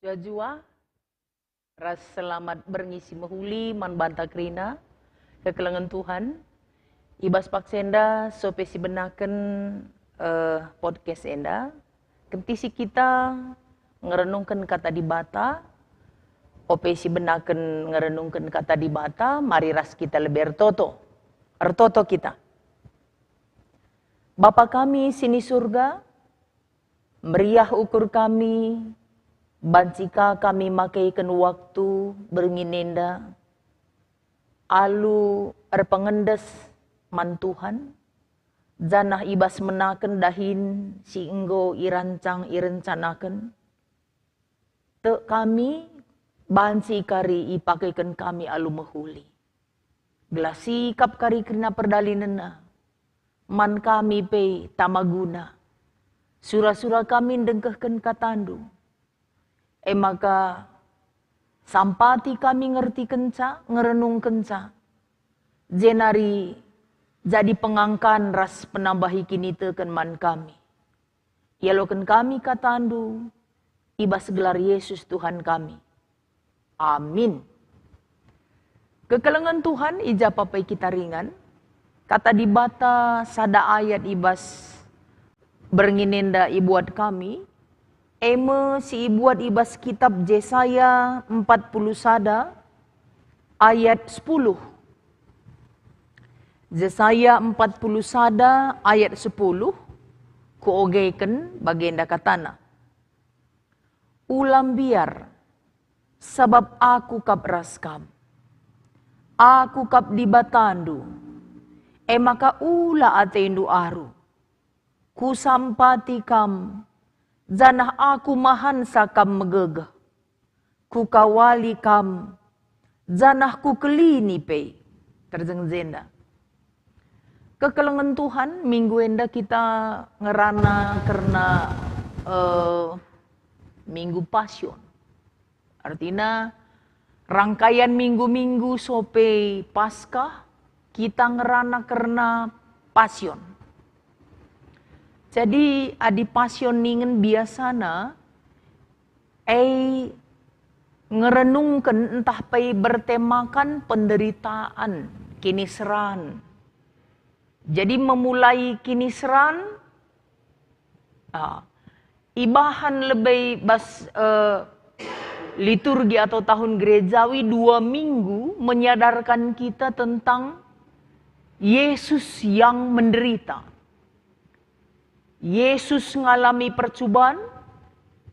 Jua ras selamat berngisi mahuli man banta krina kekelangan Tuhan ibas paksenda sopesi benaken podcast enda kentisi kita ngerenungkan kata di bata opesi benaken ngerenungkan kata di bata mari ras kita lebih ertoto kita. Bapa kami sini surga, meriah ukur kami, bancika kami makaikan waktu beringinenda, alu erpengendes man Tuhan, janah ibas menaken dahin si enggo irancang irencanaken, te kami banci kari ipakaikan kami alu mahuli. Gelasi kap kari kena perdalinena, man kami pe tamaguna, surah-surah kami dengkehken katandu. Maka sampati kami ngerti kenca, ngerenung kenca. Jenari jadi pengangkan ras penambahi kini teken man kami. Yaloken kami katandu, ibas gelar Yesus Tuhan kami. Amin. Kekelengan Tuhan ija papai kita ringan. Kata di bata sada ayat ibas bernginenda ibuat kami. Eme si ibuat ibas kitab Yesaya 40 sada ayat 10. Yesaya 40 sada ayat 10 kuogeken bagenda katana. Ulam biar sabab aku kap raskam. Aku kap dibatandu. Maka ula atendu aru. Ku sampati kam. Zanah aku mahan sakam megegah. Ku kawali kam. Zanah ku kelini pe. Terjeng zenda. Kekelengan Tuhan minggu enda kita ngerana karena minggu passion. Artinya rangkaian minggu-minggu sope Paskah kita ngerana karena passion. Jadi adi passion ningen biasana ngerenungkan entah pai bertemakan penderitaan kiniseran. Jadi memulai kiniseran ibahan lebih liturgi atau tahun gerejawi 2 minggu menyadarkan kita tentang Yesus yang menderita. Yesus ngalami percobaan,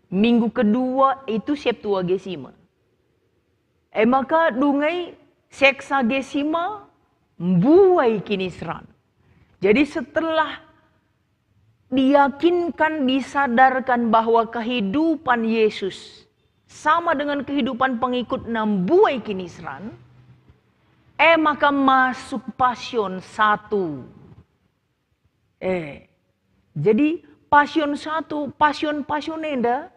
minggu kedua itu Septuagesima. Maka dungai Sexagesima mbuai kiniseran. Jadi setelah diyakinkan, disadarkan bahwa kehidupan Yesus sama dengan kehidupan pengikut nambuai kiniseran, maka masuk passion 1. Jadi passion 1, passion enda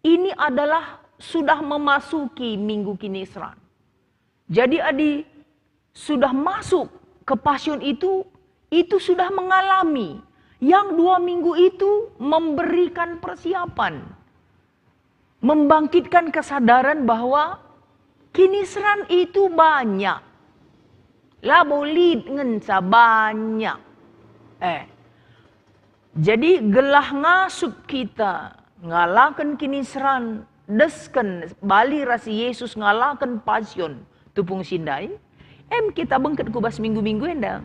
ini adalah sudah memasuki minggu kiniseran. Jadi adi sudah masuk ke passion itu sudah mengalami. Yang 2 minggu itu memberikan persiapan. Membangkitkan kesadaran bahwa kiniseran itu banyak. Labolid ngenca banyak. Jadi gelah ngasup kita ngalakan kiniseran desken bali rasi Yesus ngalakan passion tupung sindai kita bengket kubas minggu-minggu enda.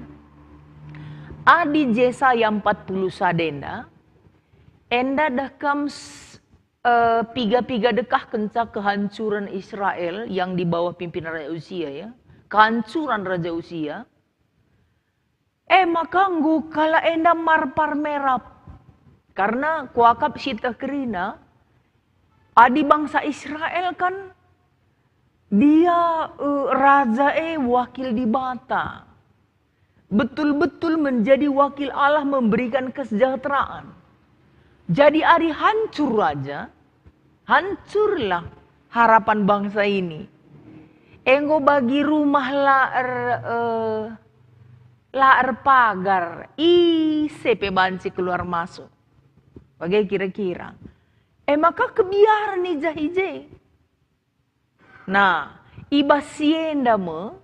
Adi Yesaya 40 sadenda enda dakam piga-piga dekah kenca kehancuran Israel yang di bawah pimpinan Raja Uzia ya. Kehancuran Raja Uzia. Maka nggu kala enda marpar merap. Karena kuakap sita kerina, adi bangsa Israel kan, dia raja wakil di bata. Betul-betul menjadi wakil Allah memberikan kesejahteraan. Jadi ari hancur raja, hancurlah harapan bangsa ini. Enggo bagi rumah laar pagar, ICP banci keluar masuk. Bagai kira-kira. Maka kebiar ni jahije. Nah, ibasienda me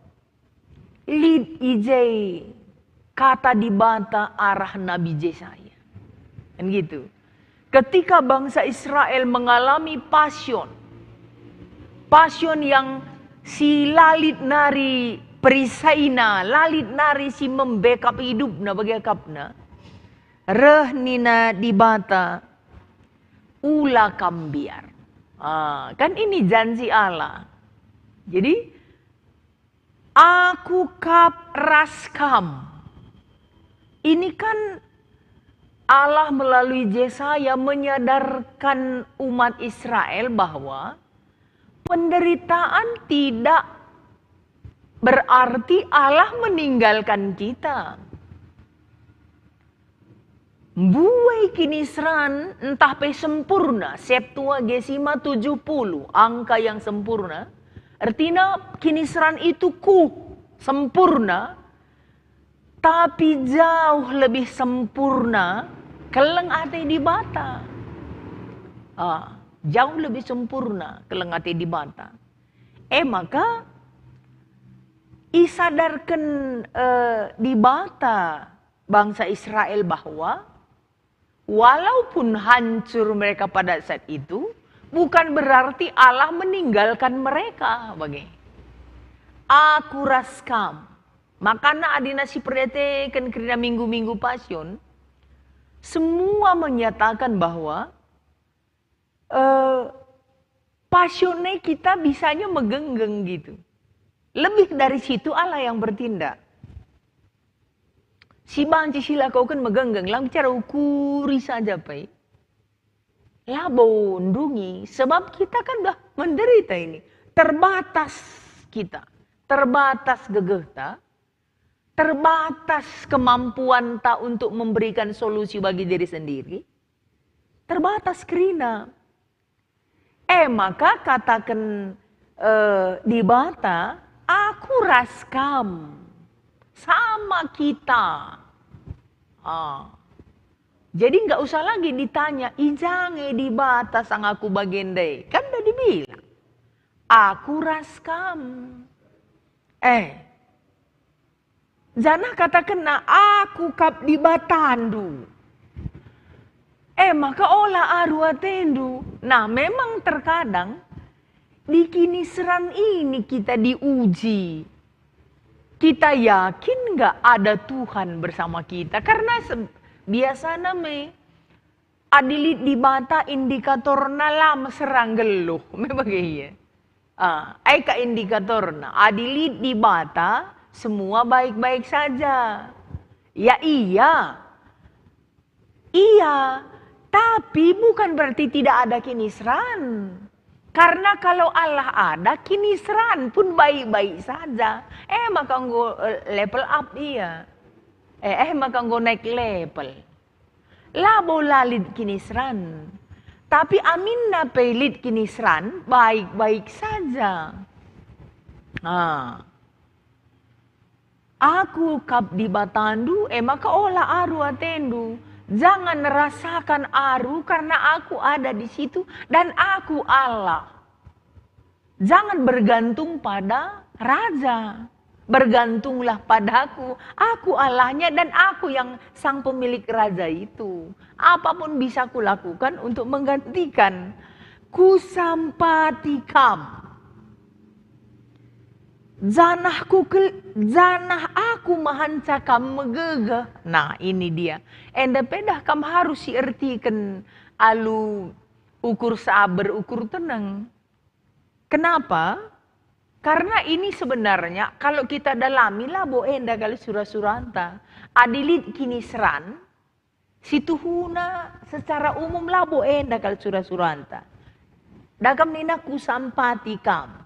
lid ije kata di bata arah Nabi Yesaya. Kan gitu. Ketika bangsa Israel mengalami passion yang si lalit nari perisaina, lalit nari si membackup hidupna bagakapna, reh nina di bata ula kambiar. Kan ini janji Allah. Jadi, aku kap raskam. Ini kan Allah melalui Yesaya menyadarkan umat Israel bahwa penderitaan tidak berarti Allah meninggalkan kita. Buai kinisran entah pe sempurna, Septuagesima 70, angka yang sempurna. Artinya kinisran itu sempurna, tapi jauh lebih sempurna keleng ate di bata. Jauh lebih sempurna keleng ate di bata. Maka isadarkan di bata bangsa Israel bahwa walaupun hancur mereka pada saat itu, bukan berarti Allah meninggalkan mereka. Aku raskam. Makanya adina si perdete kan kerja minggu-minggu passion, semua menyatakan bahwa passionnya kita bisanya megenggeng gitu. Lebih dari situ Allah yang bertindak. Si banci sila kau kan megenggeng, lang bicara ukuri saja pai. Lah bondungi, sebab kita kan udah menderita ini. Terbatas kita, terbatas gegehta, terbatas kemampuan tak untuk memberikan solusi bagi diri sendiri. Terbatas kerina. Maka katakan di bata, aku raskam. Sama kita. Jadi nggak usah lagi ditanya, ijange di bata sang aku bagendai. Kan udah dibilang. Aku raskam. Jangan katakan na aku kap di batandu. Maka olah aruatendu. Nah memang terkadang di kinisran ini kita diuji. Kita yakin nggak ada Tuhan bersama kita? Karena biasa name adilit di bata indikatorna lama serang geluh. Memangnya. Ka indikatorna adilit di bata semua baik-baik saja. Ya iya. Iya. Tapi bukan berarti tidak ada kinisran. Karena kalau Allah ada, kinisran pun baik-baik saja. Maka engkau level up dia. Maka engkau naik level. Labo lalit kinisran. Tapi aminna pelit kinisran, baik-baik saja. Aku kap di batandu, maka olah aru atendu. Jangan rasakan aru karena aku ada di situ dan aku Allah. Jangan bergantung pada raja. Bergantunglah padaku. Aku Allahnya dan aku yang sang pemilik raja itu. Apapun bisa kulakukan untuk menggantikan. Kusampatikam. Janah aku mahancakam megegah. Nah ini dia. Enda pedah kam harus siartikan alu ukur sabar, ukur tenang. Kenapa? Karena ini sebenarnya kalau kita dalami lah bo enda kali surah-suranta. Adilit kinisran. Situhuna secara umum lah bo enda kali surah-suranta. Dagam nina kusampatikam.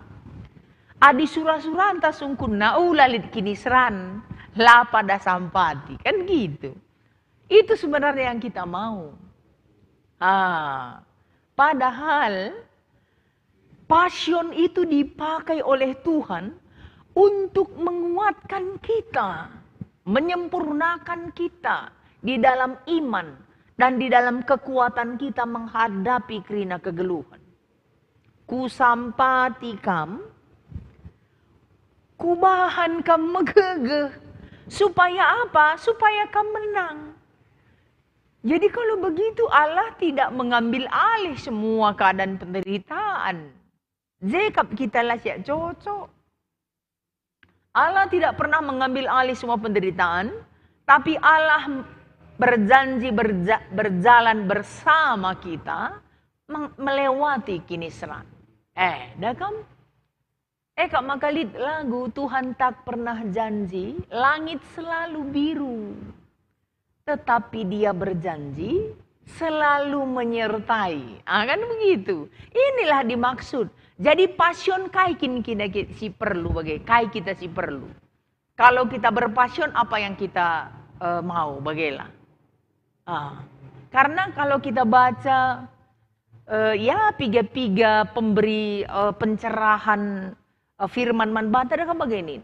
Adi surah-suranta sungkunna ulalit kinisran la pada sampati. Kan gitu. Itu sebenarnya yang kita mau. Padahal passion itu dipakai oleh Tuhan untuk menguatkan kita. Menyempurnakan kita di dalam iman. Dan di dalam kekuatan kita menghadapi kerina kegeluhan. Ku sampati kam, ku bahan kam megegeh. Supaya apa? Supaya kam menang. Jadi kalau begitu Allah tidak mengambil alih semua keadaan penderitaan. Zekap kita lah siap cocok. Allah tidak pernah mengambil alih semua penderitaan. Tapi Allah berjanji berjalan bersama kita melewati kiniseran. Dah kam? Kak makalit lagu Tuhan tak pernah janji langit selalu biru. Tetapi dia berjanji selalu menyertai. Kan begitu. Inilah dimaksud. Jadi passion kai kita si perlu bagai kai kita si perlu. Kalau kita berpassion apa yang kita mau bagailah. Karena kalau kita baca piga-piga pemberi pencerahan firman manbanta kan begini.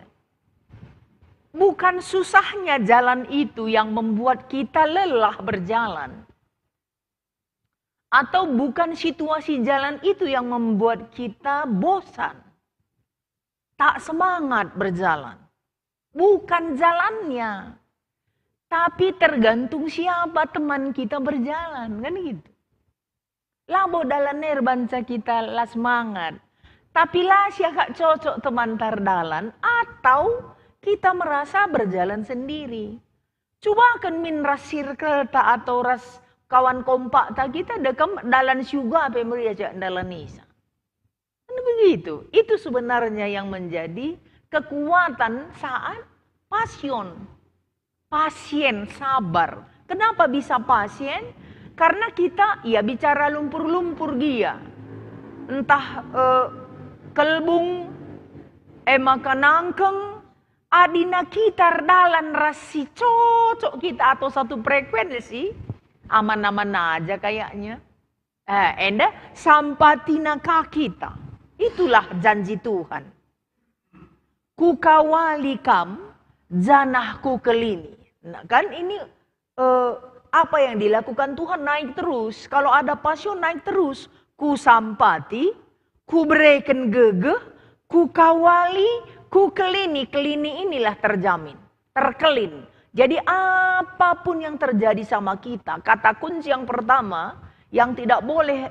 Bukan susahnya jalan itu yang membuat kita lelah berjalan. Atau bukan situasi jalan itu yang membuat kita bosan. Tak semangat berjalan. Bukan jalannya. Tapi tergantung siapa teman kita berjalan. Kan gitu. Labo dalam banca kita lah semangat. Tapi lah siapa cocok teman terdalan. Atau kita merasa berjalan sendiri. Coba kan min ras circle tak atau ras kawan kompak tak kita dekam dalan juga apa yang meriajak dalan nisa. Kan begitu. Itu sebenarnya yang menjadi kekuatan saat pasien. Pasien sabar. Kenapa bisa pasien? Karena kita ya bicara lumpur-lumpur dia. Entah kelbung, makan nangkeng, adina kita dalan rasi cocok kita atau satu frekuensi, aman-aman aja kayaknya. Enda sampatina kita. Itulah janji Tuhan. Ku kawali kam, janahku kelini. Nah, kan ini apa yang dilakukan Tuhan naik terus. Kalau ada passion naik terus. Ku sampati, ku berikan gegeh, ku kawali, ku kelini. Kelini inilah terjamin, terkelin. Jadi apapun yang terjadi sama kita, kata kunci yang pertama yang tidak boleh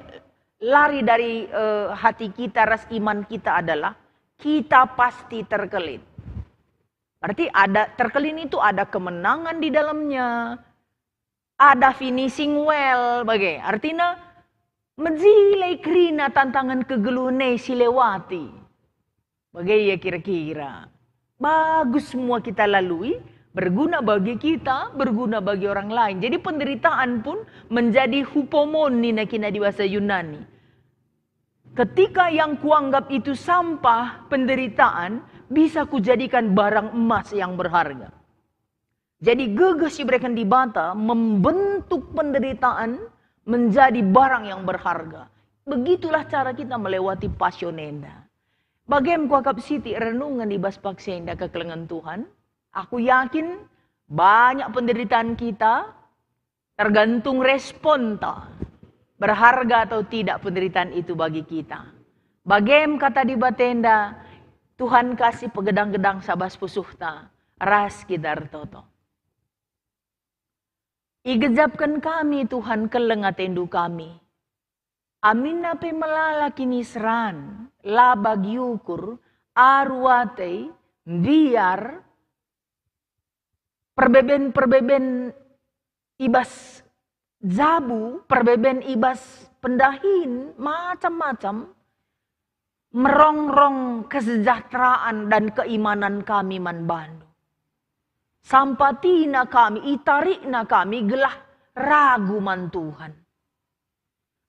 lari dari hati kita, ras iman kita adalah kita pasti terkelin. Berarti ada terkelin itu ada kemenangan di dalamnya, ada finishing well, bagai artinya menjilai kerina tantangan kegelune silewati. Bagai ya kira-kira. Bagus semua kita lalui. Berguna bagi kita, berguna bagi orang lain. Jadi penderitaan pun menjadi hupomon ni nakina di bahasa Yunani. Ketika yang kuanggap itu sampah penderitaan, bisa kujadikan barang emas yang berharga. Jadi geges diberikan di bata, membentuk penderitaan menjadi barang yang berharga. Begitulah cara kita melewati pasionenda. Bagaimana kuakap siti renungan di baspaksenda kekelengan Tuhan. Aku yakin banyak penderitaan kita tergantung respon ta. Berharga atau tidak penderitaan itu bagi kita. Bagaimana kata di batenda, Tuhan kasih pegedang-gedang sabas pusuhta. Ras kita toto. Igejapkan kami Tuhan kelengatendu kami. Amin nape melala kini seran. La bagiukur arwate biar perbeben ibas zabu, perbeben ibas pendahin, macam-macam. Merongrong kesejahteraan dan keimanan kami manbandu. Sampatina kami, itarikna kami, gelah ragu man Tuhan.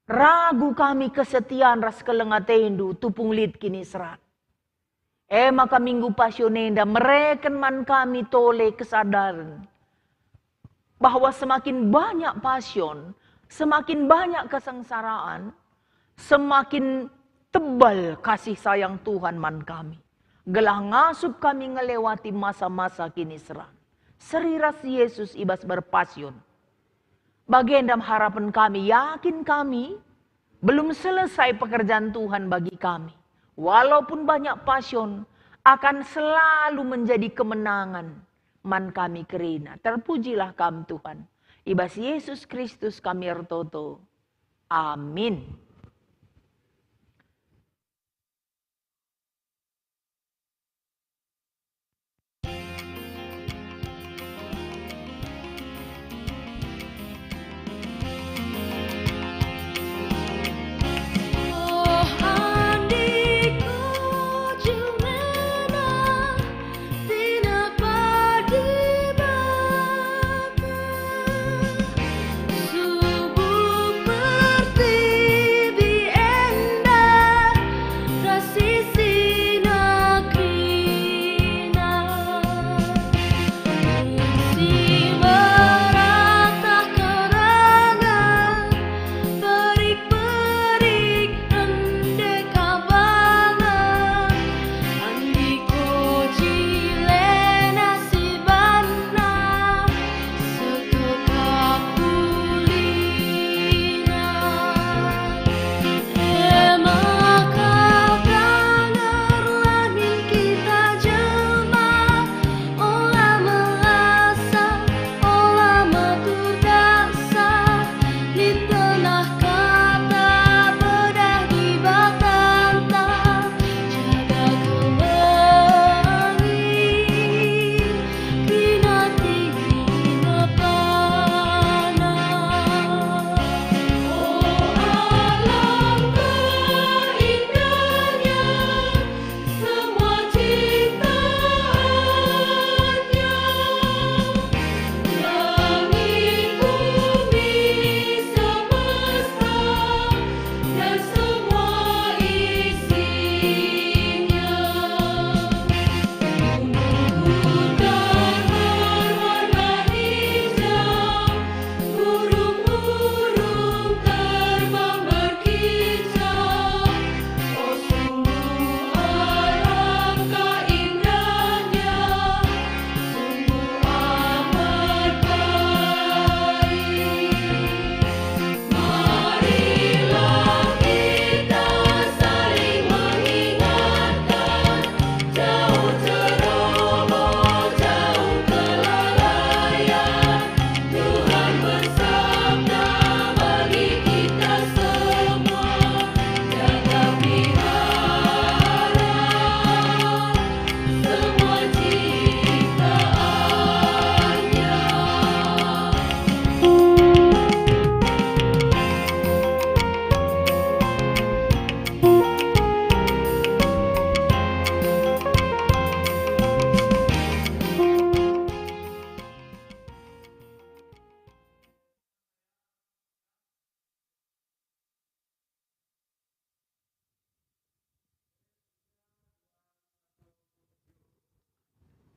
Ragu kami kesetiaan ras kelengatendu, tupung lid kini serat. Maka minggu pasionenda, mereken man kami tole kesadaran. Bahwa semakin banyak pasion, semakin banyak kesengsaraan, semakin tebal kasih sayang Tuhan man kami. Gelah ngasup kami ngelewati masa-masa kini serat. Seriras Yesus ibas berpasion. Bagian dalam harapan kami, yakin kami, belum selesai pekerjaan Tuhan bagi kami. Walaupun banyak passion, akan selalu menjadi kemenangan man kami kerina. Terpujilah kami Tuhan. Ibas Yesus Kristus kami ertoto. Amin.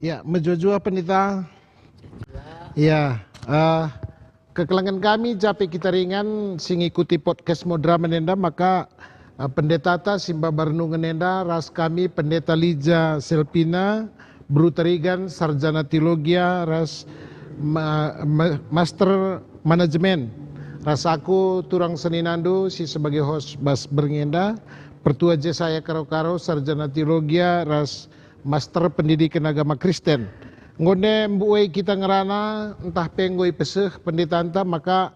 Ya, menjua pendeta. Ya, kekelangan kami jape kita ringan sing ikuti podcast Modra menenda maka pendeta ta simba barnu ngenenda ras kami pendeta Lija Selpina Brutarigan sarjana teologia ras master manajemen ras aku turang seninando si sebagai host bas berngenda pertua je saya karo-karo sarjana teologia ras master pendidikan agama Kristen. Ngone mbuai kita ngerana entah penggoi peseh pendeta anta maka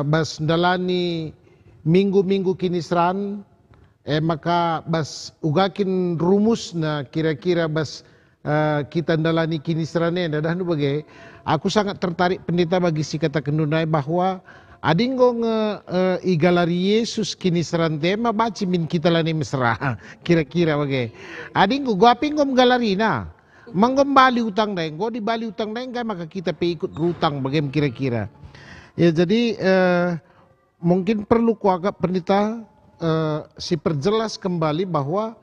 bas dalani minggu-minggu kinisran maka bas ugakin rumus na kira-kira bas kita dalani kinisrane dah nu bagai aku sangat tertarik pendeta bagi si kata kendunai bahwa adinggo igalari Yesus kinisran tema baci min kita lani mesra kira-kira bagai adinggo gua pinggom galarina menggembali utang daeng gua di bali utang daeng kan maka kita pe ikut rutang bagaimana kira-kira ya jadi mungkin perlu kuagak pendeta si perjelas kembali bahwa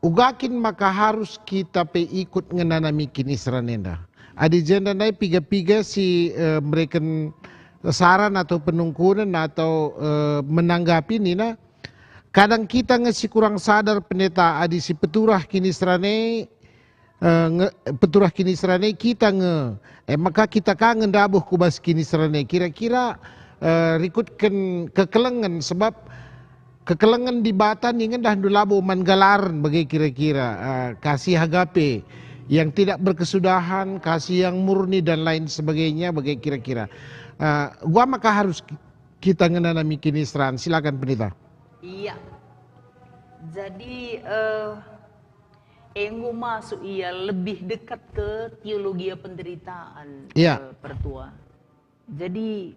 ugakin maka harus kita pe ikut ngenanami kinisran enda adi jenda nai piga-piga si mereka saran atau penungkunan atau menanggapi nina kadang kita ngesi kurang sadar pendeta adi si peturah kinisrane peturah kini serane kita maka kita kangen dabuh kubas kini serane kira-kira rikutkan kekelengan sebab kekelengan di Batan ingin dah dulabo manggalaran bagi kira-kira kasih hagape yang tidak berkesudahan, kasih yang murni dan lain sebagainya bagi kira-kira gua maka harus kita ngenanami kini seran. Silakan pendeta. Iya. Jadi Enggo masuk lebih dekat ke teologi penderitaan, Pertua. Jadi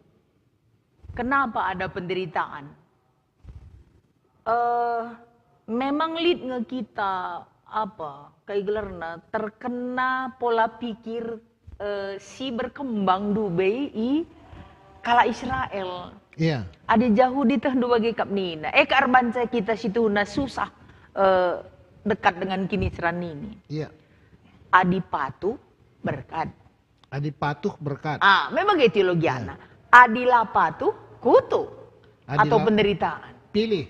kenapa ada penderitaan? Memang lead kita kayak gelarna terkena pola pikir si berkembang Dubai kala Israel. Iya. Ada jauh di teh dua bagi kap nina. Karbanca kita situ susah dekat dengan kini seran ini. Iya. Adi patuh berkat. Adi patuh berkat. Memang gitu teologiana. Adi patuh kutu atau penderitaan. Pilih.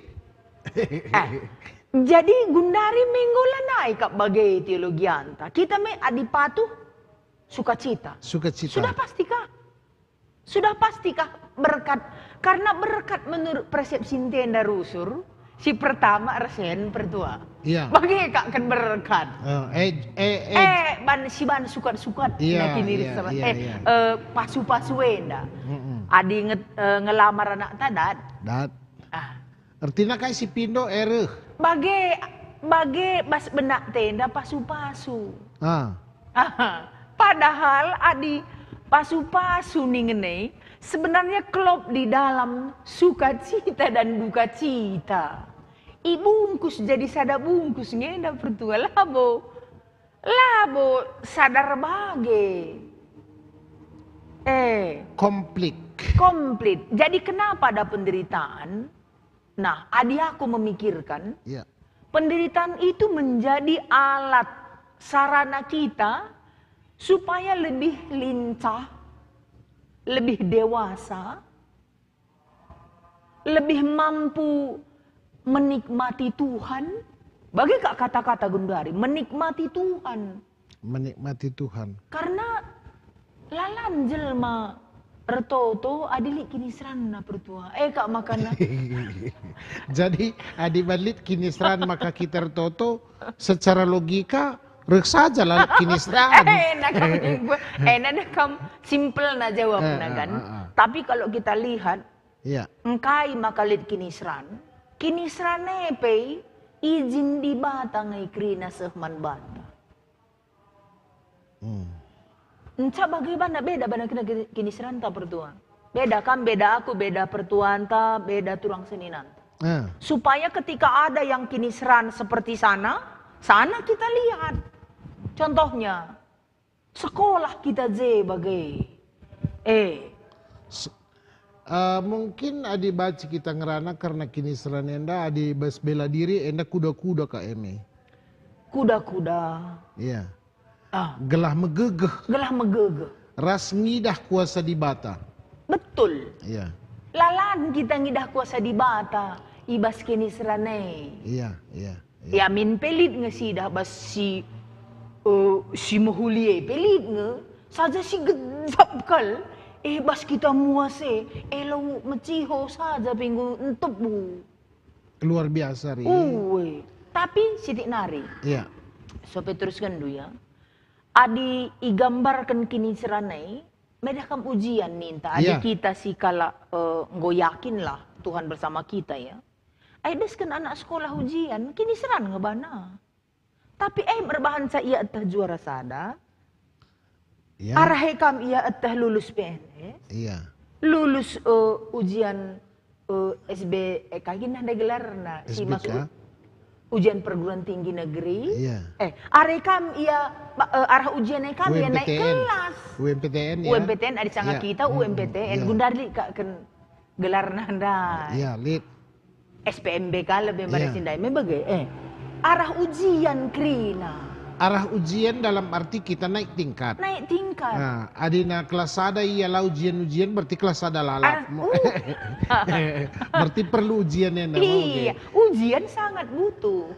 Jadi Gundari minggulan naik kap bagai teologianta. Kita adi patuh sukacita. Sukacita. Sudah pastikah berkat? Karena berkat menurut persepsi tenda rusur, si pertama resen pertua. Iya. Bagi kak kan berkat. Si ban sukat-sukat. Iya. Pasu-pasu enda. Adi ngelamar anak tadat. Dat. Artinya kayak si Pindo Bagi bas benak tenda pasu-pasu. Padahal adi pasu-pasu nih sebenarnya klop di dalam sukacita dan duka cita. Ibungkus jadi sada bungkus ngenda pertua labo sadar bage. Komplit. Jadi kenapa ada penderitaan? Nah, aku memikirkan penderitaan itu menjadi alat sarana kita supaya lebih lincah, lebih dewasa, lebih mampu menikmati Tuhan. Bagi kata-kata Gundari, menikmati Tuhan. Menikmati Tuhan. Karena lalan jelma retoto adili kini serana pertua. Kak makana. Jadi adi balit kini seran maka kita retoto secara logika saja lah kini seran. Enak kam simple na jawabnya kan. Tapi kalau kita lihat, engkai maka lit kini seran nepe izin di bata ngai krina sehman bata. Enca bagaimana beda kini seran ta pertua. Beda aku, beda pertuan ta, beda turang seninanta. Supaya ketika ada yang kini seran seperti sana kita lihat. Contohnya, sekolah kita bagai. Mungkin adi baca kita ngerana karena kini seran enda adi bas bela diri enda kuda-kuda ka eme. Kuda-kuda. Iya. Gelah megegeh. Ras ngidah kuasa di bata. Betul. Iya. Lalan kita ngidah kuasa di bata. Ibas kini serane. Iya. Ya min pelit ngesidah bas si mahulie pelit nge. Saja si gedap kal. Bas kita muase. Elo meciho saja pinggu entup bu. Luar biasa ri. Tapi sidik nari. Iya. So teruskan dulu ya. Adi igambarkan kini seranai, medahkan ujian ninta. Adi kita si kala yakin lah Tuhan bersama kita ya. Deskan anak sekolah ujian, kini seran ngebana. Tapi berbahan sa iya etah juara sada. Iya. Arahekam iya etah lulus PNS. Iya. Lulus ujian SB, kagin nanda gelar na si masuk. Ujian perguruan tinggi negeri. Iya. Arekam arah ujian kami naik kelas. UMPTN ya. UMPTN ada sangga kita UMPTN. Gundari kak gelar nanda. Iya, lit. SPMBK lebih pada sindai. Membagai arah ujian krina. Arah ujian dalam arti kita naik tingkat. Nah, adina kelas ada ialah ujian berarti kelas ada lalap. Berarti perlu ujian yang ujian sangat butuh.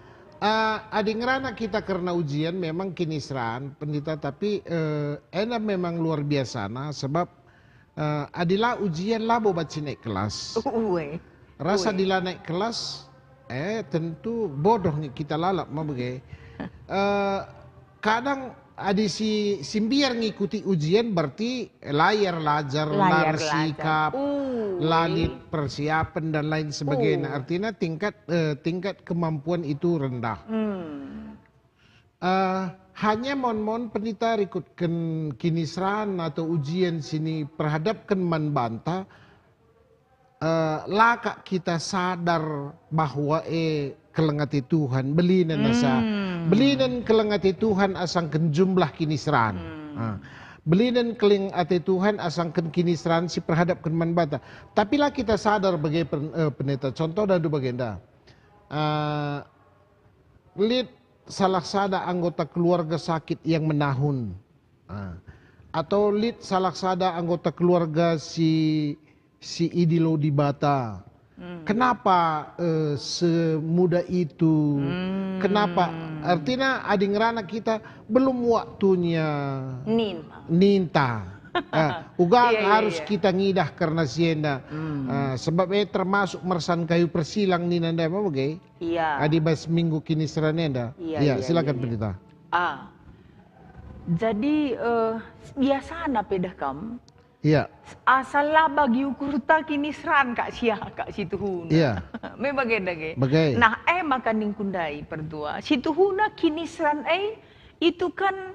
Adingrana kita karena ujian memang kinisran pendeta tapi enak memang luar biasa nah sebab adilah ujian labo baca naik kelas. Rasa dila naik kelas tentu bodoh nih kita lalap mah bagai. Kadang ada si simbiar ngikuti ujian berarti layar lajar, lar sikap, lalit persiapan dan lain sebagainya. Artinya tingkat kemampuan itu rendah. Hanya mon pendeta ikutkan kinisran atau ujian sini perhadapkan man banta. Laka kita sadar bahwa kelengati Tuhan belinan asa belinan kelengati Tuhan asangkan jumlah kinisran belinan kelengati Tuhan asangkan kinisran si perhadapkan man banta tapi lah kita sadar bagai pendeta contoh dan bagenda lihat salah sada anggota keluarga sakit yang menahun atau lihat salah sada anggota keluarga si Idilo di Bata. Kenapa semudah itu? Kenapa? Artinya adingrana kita belum waktunya ninta. Ugang harus kita ngidah karena sienda. Sebab termasuk mersan kayu persilang ni nanda apa bagai? Iya. Adibas minggu kini seranenda. Iya, silakan pendeta. Jadi biasa na pedah kam. Iya. Asalah bagi ukur tak kini seran kak sia kak situ huna. Iya. Me bagai. Bagai. Nah makan ning kundai perdua. Situ huna kini seran itu kan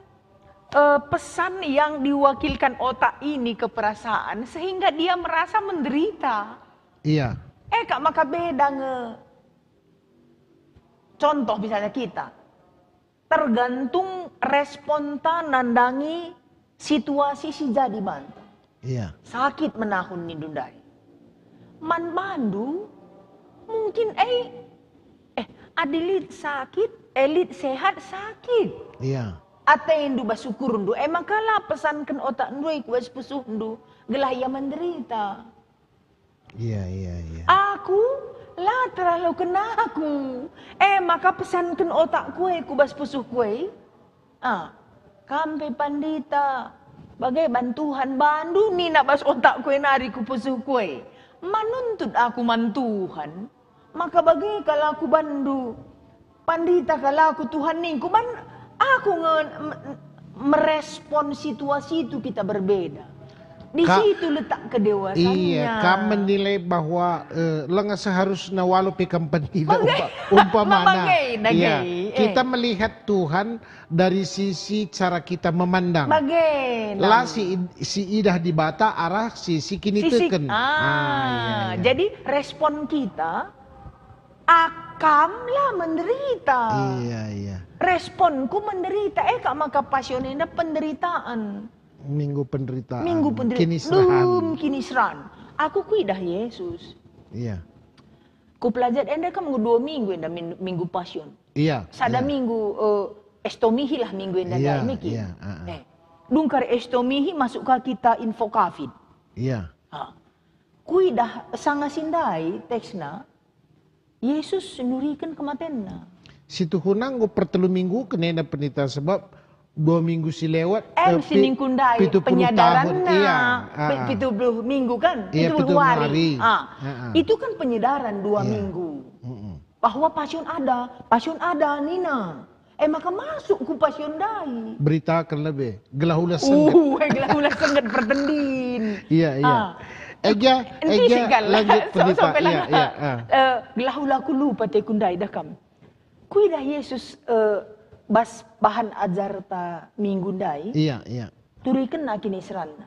pesan yang diwakilkan otak ini ke perasaan sehingga dia merasa menderita. Iya. Kak maka beda contoh misalnya kita tergantung responta nandangi situasi si jadi banta. Iya. Sakit menahun ni dundai. Man bandu mungkin adilit sakit, elit sehat sakit. Iya. Ate indu basukur ndu makala pesankan otak ndu kuas pesuh ndu gelah ia menderita. Iya. Aku lah terlalu kena aku. Maka pesankan otak kue kubas pesuh kue. Kampe pandita. Bagai bantuhan bandu ni nak bas otak kue nari ku pesuh kue. Manuntut aku mantuhan. Maka bagi kalau aku bandu. Pandita kalau aku Tuhan ni. Aku merespon situasi itu kita berbeda. Di situ letak kedewasannya. Iya, kamu menilai bahwa lengan seharusnya walau pikam pendida umpamana. Iya, kita melihat Tuhan dari sisi cara kita memandang. Lah si idah di bata arah sisi kini teken. Iya. Jadi respon kita akamlah menderita. Iya. Responku menderita. Kak maka pasionnya penderitaan. Minggu penderitaan. Kinisran. Aku kuidah Yesus. Iya. Ku pelajar enda kan 2 minggu enda minggu pasion. Iya. Sada minggu estomihi lah minggu enda iya, miki. Iya. Dungkar estomihi masuk ke kita info COVID. Iya. Kuidah sanga sindai teksna. Yesus nurikan kematianna. Situ hunang pertelu minggu kena pendeta sebab 2 minggu si lewat sining kundai penyadaran nah 70 minggu kan iya, 70 hari. Itu kan penyadaran 2 minggu bahwa pasion ada Nina maka masuk ku pasion dai beritakan lebih gelahula sengget gelahula sengget pertendin iya Eja lanjut pendeta iya gelahula ku lupa te kundai dah kam kuida Yesus bas bahan ajar ta minggu dai. Iya. Turikan na kini serana.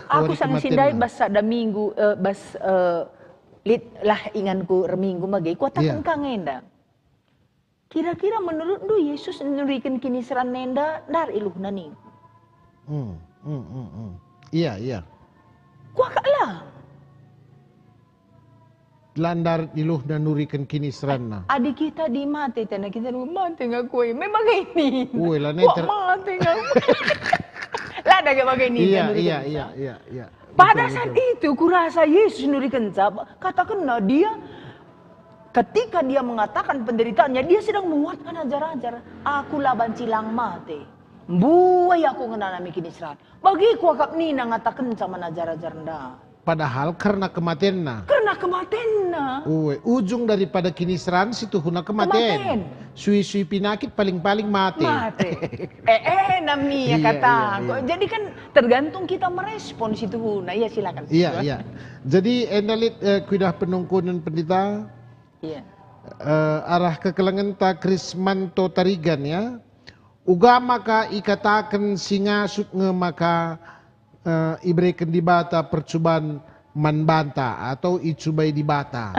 Aku sang sindai bas ada minggu bas lit lah inganku reminggu magai ku takkan kangenda. Kira-kira menurut du Yesus nurikan kini seran nenda dar iluh nani. Iya. Ku akaklah. Landar iluh dan nurikan kini serana. Adik kita di mati tanah kita mati nggak kue. Memang ini. Lah mati nggak. Lah ada kayak ini. Iya. Pada saat itu kurasa Yesus nurikan katakan dia ketika dia mengatakan penderitaannya, dia sedang menguatkan ajar-ajar. Aku laban cilang mate. Buai aku ngenanami kini serat. Bagi ku akap nina ngatakan sama ajar-ajar nda. Padahal karena kematianna. Karena kematianna. Ujung daripada kiniseran situ huna kematian. Sui-sui penyakit paling-paling mati. Mati. Nami ya kata. Jadi kan tergantung kita merespon situ huna. Ya silakan. Iya. Jadi endalit kuidah penungkunan pendeta. Iya. Arah kekelangan ta Krismanto Tarigan ya. Uga maka ikatakan singa nge maka ibrekan di bata percobaan manbanta atau icubai di bata.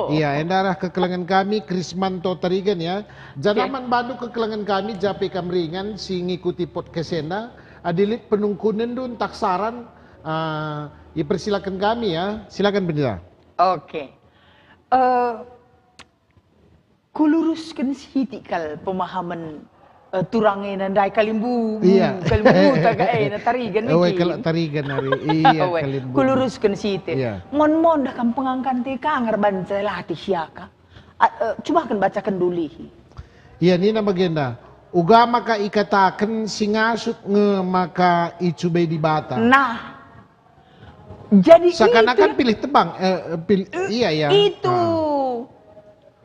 Iya, endarah kekelangan kami Krismanto Tarigan ya. Janaman bandu kekelangan kami jape kamringan si ngikuti podcast enda adilit penungkunan dun taksaran persilakan kami ya. Silakan pendeta. Oke. Kuluruskan sitikal pemahaman turangin andai kalimbu. Iya. Kalimbu tagay na tarigan miki. Kalau tarigan hari. Iya kalimbu. Kuluruskan siti. Iya. Mon dah kampung angkan ka ngarban latih siaka. Coba kan bacakan dulu. Iya ni nama agenda. Uga maka ikatakan singasut nge maka icubai di bata. Nah. Jadi seakan-akan pilih tebang. Iya. Itu.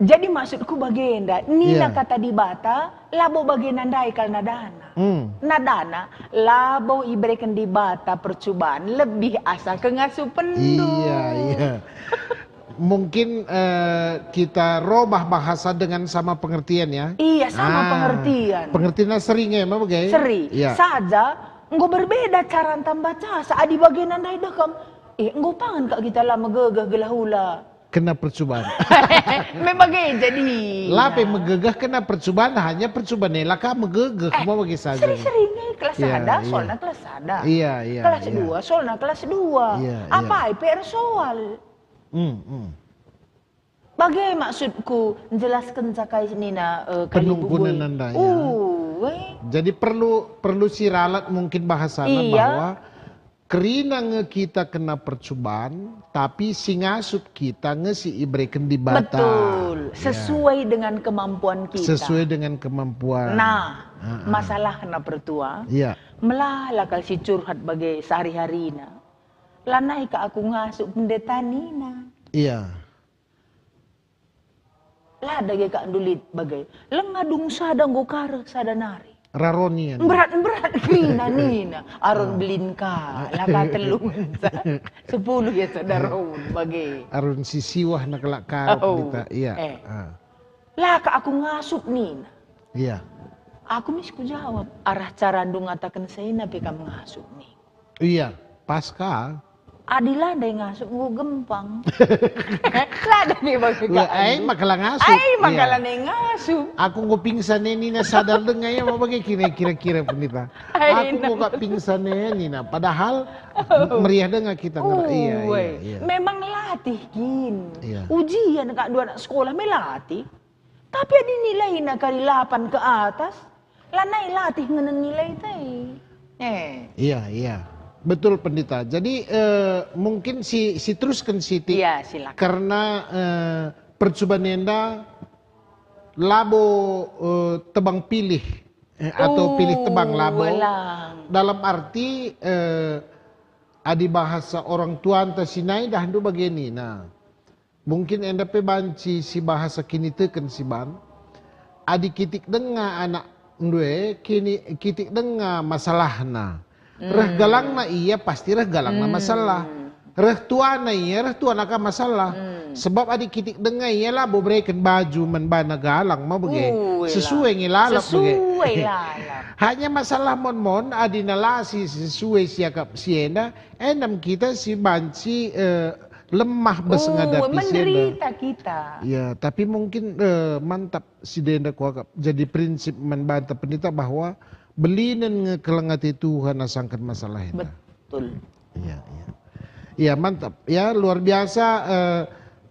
Jadi maksudku bagenda, nina kata di bata, labo bagenandai kal nadana. Nadana, labo iberikan di bata percobaan, lebih asa kengasuh pendu. Iya. Mungkin kita robah bahasa dengan sama pengertian ya. Iya, sama pengertian. Pengertiannya sering ya, memang bagaimana? Sering. Iya. Saja, enggak berbeda cara tambah casa. Adi bagenandai dakam, enggak pangan kak kita lama gegah gelahula. Kena percobaan. Memang jadi. Lape megegah kena percobaan hanya percobaan laka megegah mau bagi saja. Sering-sering kelas ada, soalnya kelas ada. Iya. Kelas 2, soalnya kelas 2. Iya, apa PR soal? Bagai maksudku menjelaskan cakai nina penungkunan anda ya. Jadi perlu siralat mungkin bahasanya bahwa kerina kita kena percobaan, tapi singasut kita si ibrekan di bata. Betul, sesuai dengan kemampuan kita. Sesuai dengan kemampuan. Nah, masalah kena pertua. Iya. Melala kal si curhat bagai sehari-hari na. Lanai ka aku ngasuk pendeta nina. Iya. Lah dagi ka andulit bagai. Lengadung sadang gokar sadanari. Raronian. Berat nina aron belin ka laka telung 10 ya sadaron bagi aron sisiwah na kelakar kita iya laka aku ngasup nina iya aku misku jawab arah cara ndung ngatakan saya nabi kamu ngasup nih iya pasca Adila ada yang ngasup gue gempang. Lada nih bagi Ay makalang ngasup. Ay makalang ngasup. Aku nggak pingsan ini na sadar dengan ya mau bagi kira-kira pendeta. Aku nggak pingsan ini na. Padahal meriah dengan kita. Iya. Memang latih gin. Iya. Ujian kak dua anak sekolah melatih. Tapi ada nilai nak kali 8 ke atas. Lanai latih ngenen nilai teh. Iya. Betul pendeta. Jadi mungkin si teruskan Siti. Iya, silakan. Karena percobaan enda labo tebang pilih atau pilih tebang labo. Dalam arti adi bahasa orang tua anta sinai dah ndu begini. Nah, mungkin enda pe banci si bahasa kini teken si ban. Adi kitik denga anak ndue kini kitik denga masalahna. Reh galang na iya pasti reh galang na masalah. Reh tua na iya reh tua na ka masalah. Sebab adik kitik dengai iya lah bobreken baju menbana galang mau bege. Sesuai ngilalap bege. Sesuai lalap. Hanya masalah mon adi nalasi sesuai siakap sienda. Enam kita si banci lemah besengadapi menderita kita. Ya tapi mungkin mantap si denda kuakap. Jadi prinsip membantah pendeta bahwa belinen ngekelengati Tuhan asangkan masalah itu. Betul. Iya mantap. Ya luar biasa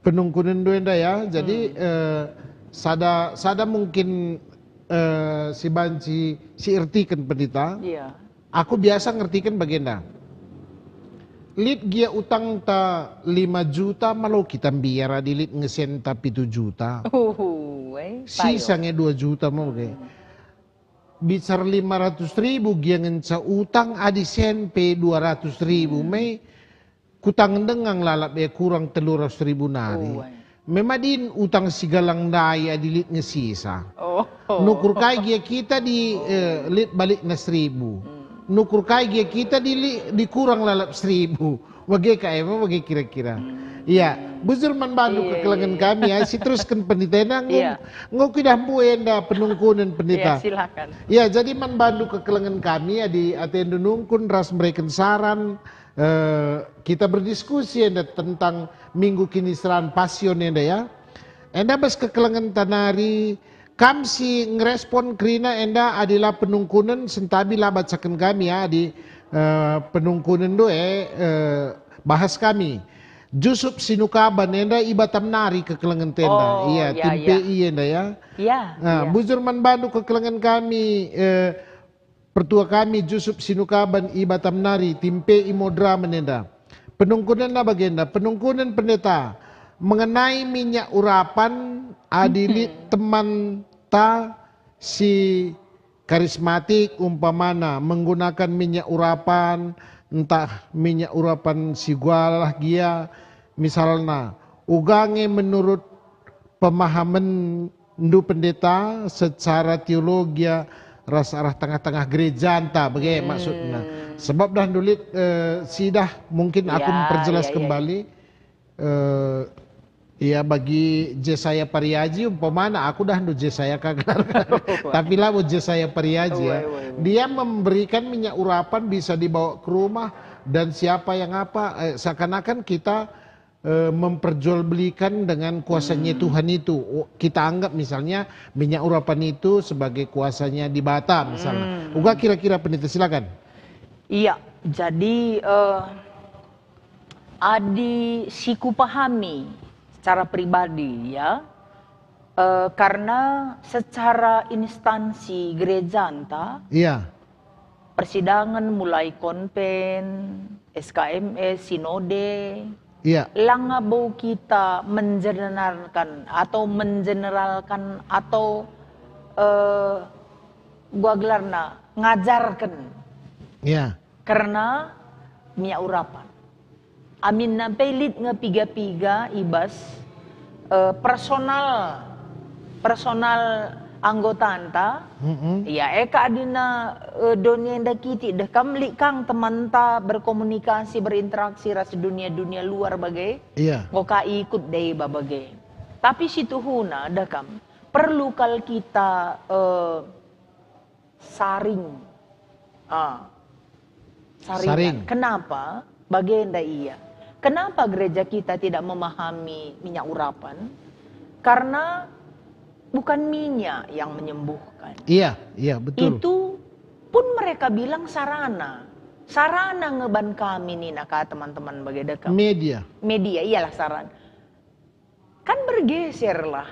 penungkunan doenda ya. Jadi sada mungkin si banci si ertikan pendeta. Iya. Aku biasa ngertikan bagenda. lit gia utang ta 5 juta malau kita biara di lit ngesen ta 7 juta. Payo. Sisanya 2 juta mau ke. Bicara 500.000 gia ngenca utang adi sen pe 200.000 me kutang dengang lalap ya kurang 300.000 nari. Memadin utang sigalang daya di lit ngesisa. Nukur kai gia kita di lit balik na 1.000. Nukur kai gia kita di kurang lalap 1.000. Wage ka ema wage kira-kira. Iya, buzur man bandu kekelangan kami ya, si teruskan pendeta ngok kidah buenda penungkunan pendeta. Iya, silakan. Ya, jadi man bandu kekelangan kami ya di atendu nungkun ras mereka saran kita berdiskusi enda tentang minggu kiniseran pasion enda ya. Enda bas kekelangan tanari kam si ngerespon krina enda adalah penungkunan sentabi lah bacakan kami ya di penungkunan bahas kami. Jusup sinukaban enda ibatam nari kekelangan tenda. Iya, tim PI enda ya. Iya. Buzur man bandu kekelangan kami pertua kami Jusup sinukaban ibatam nari tim PI modra menenda. Penungkunan na bagenda, penungkunan pendeta mengenai minyak urapan adilit teman ta si karismatik umpamana menggunakan minyak urapan, entah minyak urapan si gualah gia misalnya ugange menurut pemahaman ndu pendeta secara teologi rasa arah tengah-tengah gereja entah bagaimana maksudnya sebab dah nulit sidah mungkin aku memperjelas kembali ya bagi Jesaya Pariaji umpamana aku dah ndu Jesaya kagar tapi lah Jesaya Pariaji ya dia memberikan minyak urapan bisa dibawa ke rumah dan siapa yang apa seakan-akan kita memperjualbelikan dengan kuasanya Tuhan itu kita anggap misalnya minyak urapan itu sebagai kuasanya di Batam misalnya uga kira-kira pendeta silakan. Iya, jadi adi siku pahami secara pribadi ya, karena secara instansi gereja anta, persidangan mulai konpen, SKMS, sinode, langabau kita mengeneralkan atau gua gelarna ngajarkan, karena minyak urapan. Amin nampai lit ngepiga-piga ibas personal anggota anta ya eka adina dunia nda kiti dah kamli kang teman ta berkomunikasi berinteraksi ras dunia luar bagai ngoka ikut deh bagai tapi situ huna dah kam perlu kal kita saring saringan. Kenapa bagenda iya kenapa gereja kita tidak memahami minyak urapan? Karena bukan minyak yang menyembuhkan. Iya, betul. Itu pun mereka bilang sarana. Sarana ngeban kami nih nak teman-teman bagenda kami. Media iyalah sarana. Kan bergeserlah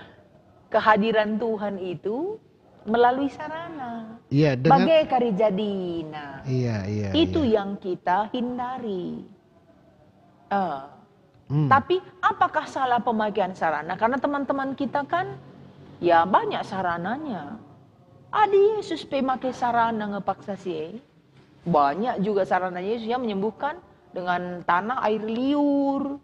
kehadiran Tuhan itu melalui sarana. Iya, bagai karijadina. Iya. Itu yang kita hindari. Tapi apakah salah pemakaian sarana? Karena teman-teman kita kan ya banyak sarananya. Adi Yesus pemakai sarana ngepaksa sih. Banyak juga sarana Yesus yang menyembuhkan dengan tanah air liur.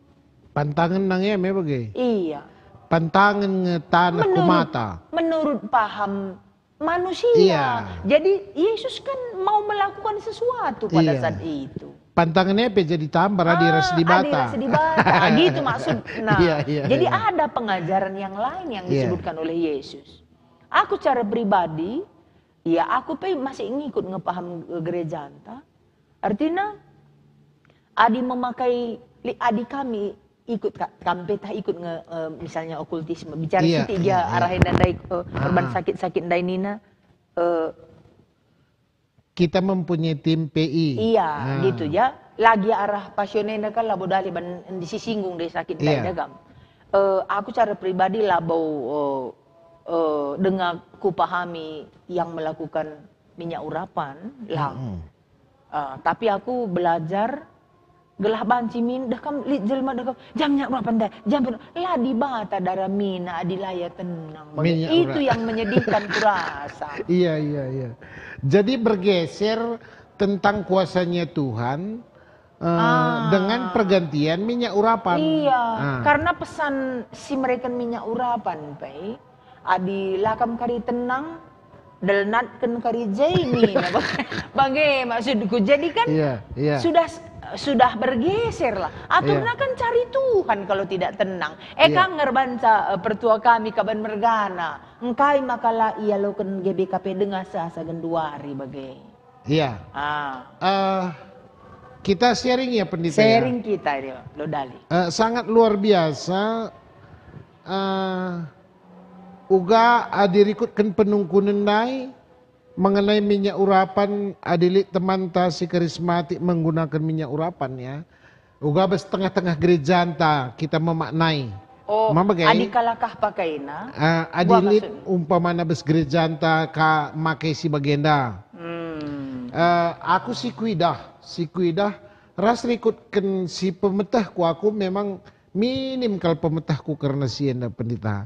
Pantangan nangnya bagai. Iya. Pantangan tanah kumata. Menurut paham manusia. Iya. Jadi Yesus kan mau melakukan sesuatu pada saat itu. Pantangannya jadi tambah adiras di bata. Gitu maksudnya. Jadi ada pengajaran yang lain yang disebutkan oleh Yesus. Aku cara pribadi, ya aku masih ngikut ngepaham gereja anta. Artinya, adi memakai, adi kami ikut kampeta ikut misalnya okultisme. Bicara tiga arahin dan korban sakit-sakit dainina. Kita mempunyai tim PI. Iya, gitu ya. Lagi arah pasionena kan labo dali ban disisinggung dari sakit dagam. Aku cara pribadi labo dengan kupahami yang melakukan minyak urapan lang. Tapi aku belajar Gelah banci min dah kam lit jelma dah kam jam nyak urapan dah jam lah di bata darah mina adilaya tenang Minyak itu ura. yang menyedihkan kurasa. Iya, iya, iya. Jadi bergeser tentang kuasanya Tuhan dengan pergantian minyak urapan. Iya, karena pesan si mereka minyak urapan pai adi lakam kari tenang delnatkan kari jaini bagai maksudku jadi kan Iya, iya. sudah bergeser lah. Aturna kan cari Tuhan kalau tidak tenang. Kang ngerbanca pertua kami kaban mergana. Engkai makala ia loken GBKP dengar sasa genduari bagai. Iya. Kita sharing ya pendeta. Sharing kita ini lo dali. Sangat luar biasa. Uga adirikutkan penungkunan nai mengenai minyak urapan adilik teman si karismatik menggunakan minyak urapan ya. Uga bes tengah-tengah gereja anta kita memaknai. Oh, adikalakah pakai na? Adilit umpamana bes gereja anta ka make si bagenda. Aku si kuidah ras rikutkan si pemetahku aku memang minim kalau pemetahku karena si enda pendeta.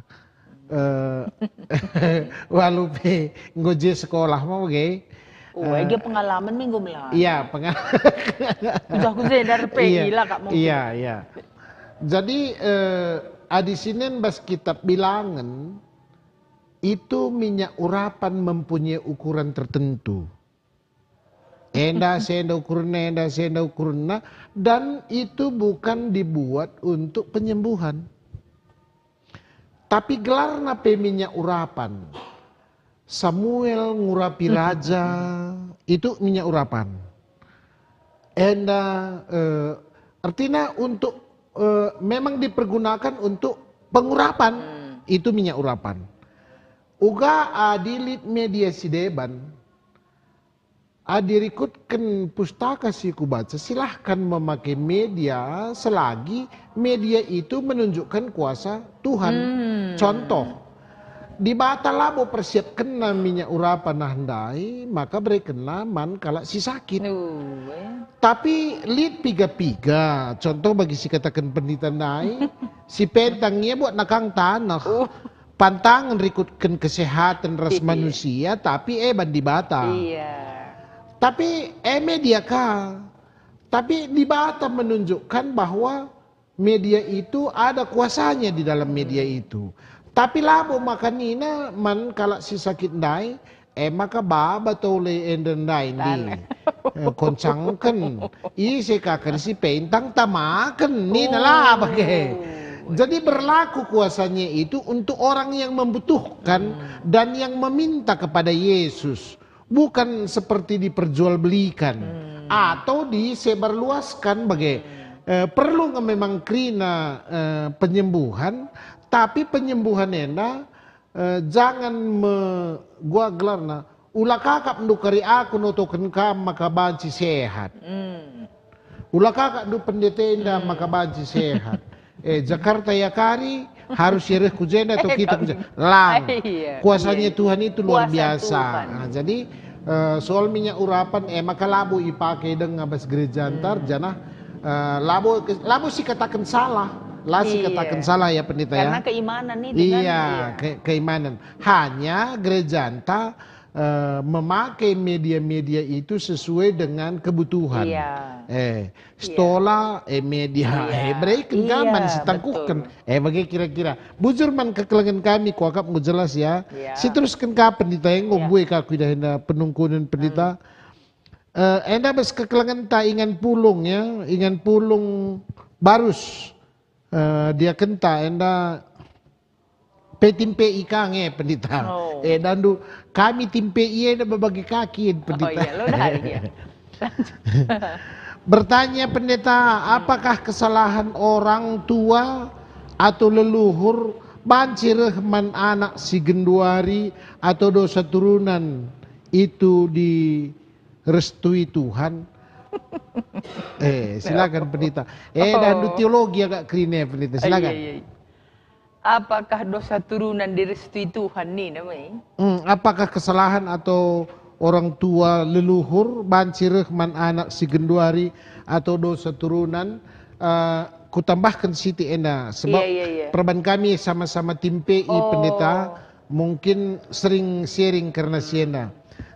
Walupe ngoje sekolah mau ge. Ege pengalaman minggu melah. Iya, pengalaman. Sudah aku dari PI lah kak mungkin. Iya, iya. Jadi di sini bas kitab bilangan itu minyak urapan mempunyai ukuran tertentu. Enda senda ukurna dan itu bukan dibuat untuk penyembuhan. Tapi gelar nape minyak urapan. Samuel ngurapi raja itu minyak urapan. Enda artinya untuk memang dipergunakan untuk pengurapan itu minyak urapan. Uga adilit media sideban adirikutkan pustaka si kubaca silahkan memakai media selagi media itu menunjukkan kuasa Tuhan. Contoh, di bata labo persiapkan minyak urapan handai maka berikan man kalau si sakit. Tapi lihat piga-piga, contoh bagi si katakan pendeta nai, si pentangnya buat nakang tanah. Pantangan rikutkan kesehatan ras manusia tapi bandi bata. Tapi media kah? Tapi di bata menunjukkan bahwa media itu ada kuasanya di dalam media itu. Tapi labo makanina man kalau si sakit dai maka baba tole endendai ni koncangken isi kakak si pentang tamaken ni nalah bagai. Jadi berlaku kuasanya itu untuk orang yang membutuhkan dan yang meminta kepada Yesus. Bukan seperti diperjualbelikan atau disebarluaskan bagai perlu memang krina penyembuhan, tapi penyembuhan ena jangan gua gelarna ulah kakak mendukari aku notoken kam maka banci sehat. Ulah kakak du pendetenda maka banci sehat. Jakarta ya kari harus sirih kujenda atau kita kujenda lang kuasanya Tuhan itu luar biasa. Nah, jadi soal minyak urapan maka labu ipakai dengan abas gereja antar janah labu sih katakan salah si katakan salah ya pendeta ya karena keimanan itu keimanan hanya gereja antar memakai media-media itu sesuai dengan kebutuhan. Stola media berikan gaman setangkukan bagi kira-kira bujur man kekelangan kami kuakap mau jelas ya. Si teruskan kapan ditayang ngombe kaku dah henda penungkunan pendeta. Enda bes kekelangan ta ingan pulung ya, ingan pulung barus. Dia kenta enda timpe ikang pendeta. Dandu kami timpe iya berbagi kaki pendeta. Bertanya pendeta, apakah kesalahan orang tua atau leluhur bancir man anak si genduari atau dosa turunan itu direstui Tuhan? Silakan pendeta. Dan teologi agak krine pendeta, silakan. Apakah dosa turunan direstui Tuhan nih namanya? Apakah kesalahan atau orang tua leluhur bancireh man anak si genduari atau dosa turunan, kutambahkan siti ena sebab Iya. perban kami sama-sama tim PI Oh. pendeta mungkin sering sharing karena siena.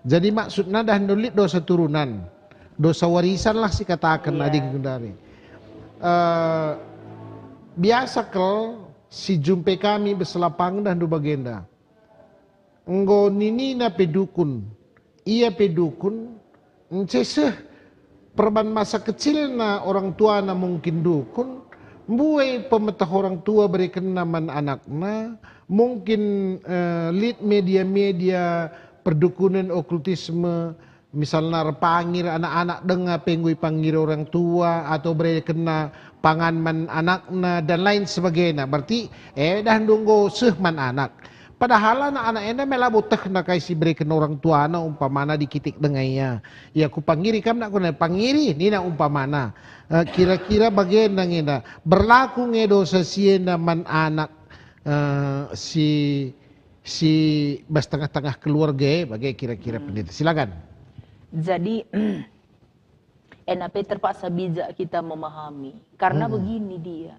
Jadi maksudnya dah nulit dosa turunan, dosa warisan lah si katakan Iya. adik gendari. Biasa kel si jumpe kami beselapang dan du bagenda. Enggo nini na pedukun, iya pedukun, enceseh perban masa kecil na orang tua na mungkin dukun, buai pemetah orang tua berikan naman anakna, mungkin lead media-media perdukunan okultisme, misalnya pangir anak-anak dengar penggui panggil orang tua atau beri kena panganman anakna dan lain sebagainya. Berarti dah nunggu sehman anak. Padahal anak-anak ini melabut na kay si beri kena orang tua na umpamana dikitik dengannya. Ya ku panggiri kam nak ku na panggiri ni na umpamana. Kira-kira bagian ngina berlaku ngedo sa siena man anak si bas tengah-tengah keluarga bagai kira-kira pendeta. Silakan. Jadi NAP terpaksa bijak kita memahami. Karena begini dia.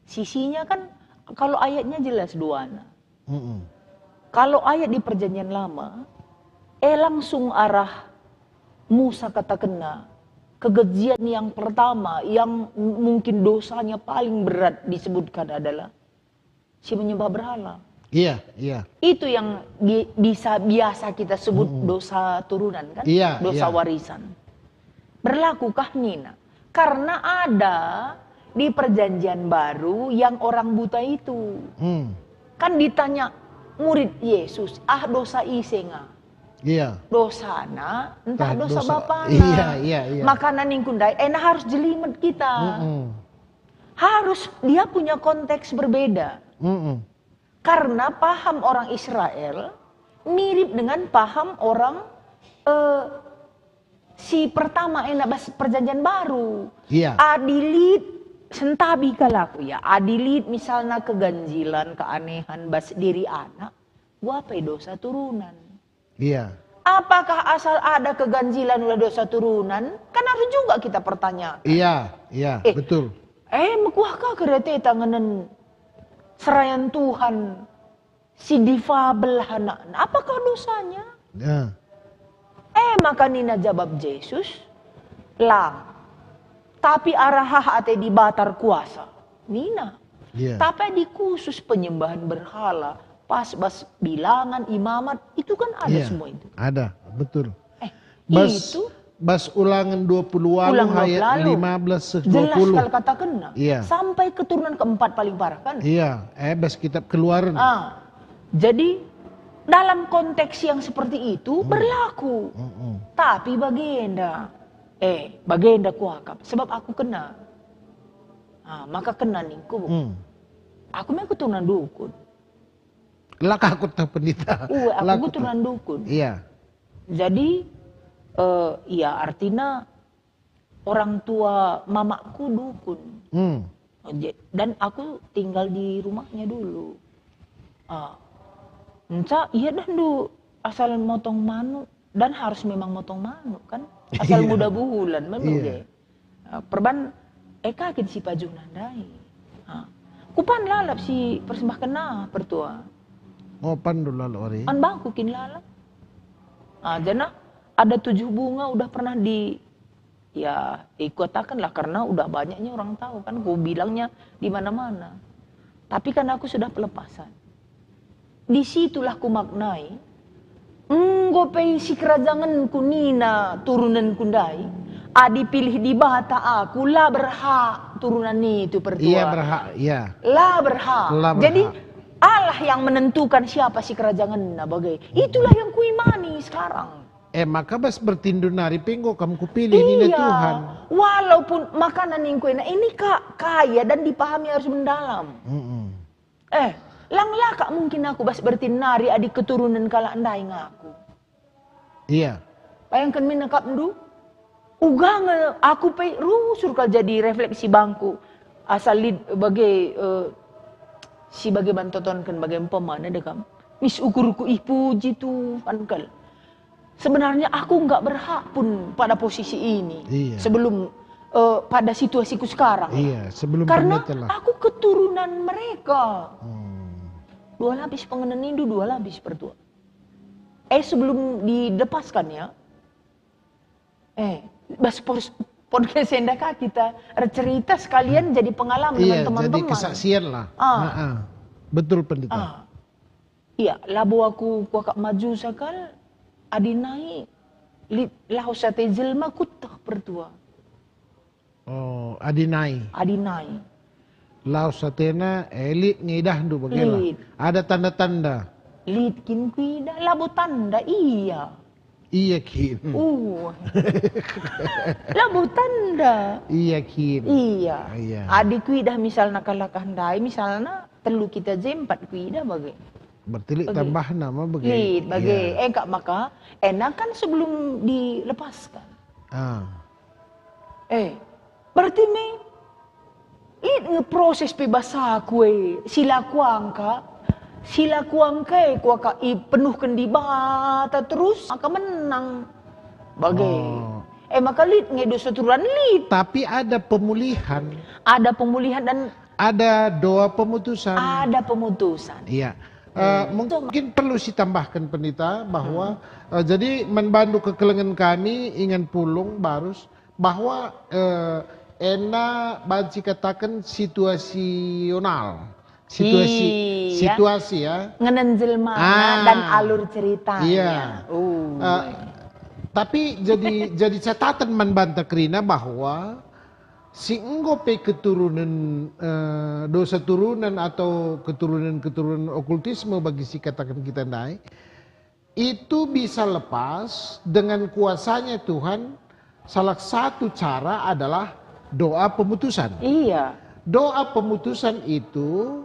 Sisinya kan kalau ayatnya jelas duana. Kalau ayat di perjanjian lama, langsung arah Musa kata kena. Kekejian yang pertama, yang mungkin dosanya paling berat disebutkan adalah si menyembah berhala. Iya. Itu yang biasa kita sebut dosa turunan kan? Iya, dosa warisan. Berlakukah Nina? Karena ada di perjanjian baru yang orang buta itu. Kan ditanya murid Yesus, dosa isenga. Iya. Dosana, entah dosa bapana. Iya. Makanan ningkundai, harus jelimet kita. Harus dia punya konteks berbeda. Karena paham orang Israel mirip dengan paham orang si pertama bas perjanjian baru. Iya. Adilit sentabi kalaku ya. Adilit misalnya keganjilan, keanehan bas diri anak. Gua apa dosa turunan. Iya. Apakah asal ada keganjilan udah dosa turunan? Kan harus juga kita pertanyakan. Iya, betul. Mekuahkah kereta tanganan serayan Tuhan si difabel anak. Apakah dosanya? Ya. Maka Nina jawab Yesus, lang. Tapi arah ate di batar kuasa. Nina. Yeah. Tapi di khusus penyembahan berhala, pas bilangan imamat, itu kan ada semua itu. Ada, betul. Itu Bas ulangan 20 ayat 15 20. Jelas kalau kata kena. Iya. Sampai keturunan keempat paling parah kan. Iya, bas kitab Keluaran. Jadi dalam konteks yang seperti itu berlaku. Tapi bagenda kuakap. Sebab aku kena. Maka kena nih ku. Aku memang keturunan dukun. Lah aku tak pendeta. Aku keturunan dukun. Iya. Jadi ya artinya orang tua mamaku dukun. Dan aku tinggal di rumahnya dulu. Iya dan asal motong manu dan harus memang motong manu kan. Asal muda bulan menurut perban kaget si pajung nandai. Kupan lalap si persembahkan pertua. Pan dulu lalap. An bangku kin lalap. Jana ada 7 bunga udah pernah ikotakan lah karena udah banyaknya orang tahu kan. Gue bilangnya di mana-mana. Tapi kan aku sudah pelepasan. Disitulah ku maknai. Gue si kerajaan ku Nina turunan kundai. Dipilih di bata aku lah berhak turunan itu pertua. Iya berhak, iya. Lah berhak. Jadi Allah yang menentukan siapa si kerajaan bagai. Itulah yang ku imani sekarang. Maka bas bertindun nari penggo kamu kupilih ini Tuhan. Walaupun makanan yang ku ini kaya dan dipahami harus mendalam. Langlah kak mungkin aku bas bertinari adik keturunan kala andai ngaku. Iya. Bayangkan minakap ndu. Ugang aku rusur kal jadi refleksi bangku. Asal sebagai bantoton kan bagai pemana dekam. Mis ukurku ipuji Tuhan kal. sebenarnya aku nggak berhak pun pada posisi ini. Iya. Sebelum pada situasiku sekarang. Iya, sebelum Karena pendeta lah. aku keturunan mereka. Hmm. 2 lapis pengenan Hindu, 2 lapis pertua. Sebelum dilepaskan ya. Bas podcast Sendaka kita cerita sekalian jadi pengalaman Iya, dengan jadi teman-teman. kesaksian lah. Betul pendeta. Iya, labo aku kuakak maju sakal adinai lahosate jelma kutak pertua. Oh, adinai. Adinai. Laos satena elit ngidah du bagela. Lit. Ada tanda-tanda. Litkin kuida labo tanda iya. Iya kin. Labo tanda. Iya kin. Iya. Iya. Adik kuida misalnya kalakandai misalnya telu kita jempat kuida bagai. Berarti tambah nama bagai. Lit bagai. Iya. Kak maka enak kan sebelum dilepaskan. Berarti lit ngeproses bahasa kue sila kuangka kuaka penuhkan di bata terus maka menang bagai. Maka lit ngedo seturunan lit. Tapi ada pemulihan. Ada pemulihan dan ada doa pemutusan. ada pemutusan. Iya. Mungkin perlu ditambahkan pendeta bahwa jadi membantu kekelengan kami ingin pulung barus bahwa banci katakan situasional. Situasi ya. Ngenenjel mana dan alur ceritanya. Iya. Tapi jadi catatan membantah kerina bahwa si enggope keturunan dosa turunan atau keturunan okultisme bagi si katakan kita naik itu bisa lepas dengan kuasanya Tuhan. Salah satu cara adalah doa pemutusan. Iya. Doa pemutusan itu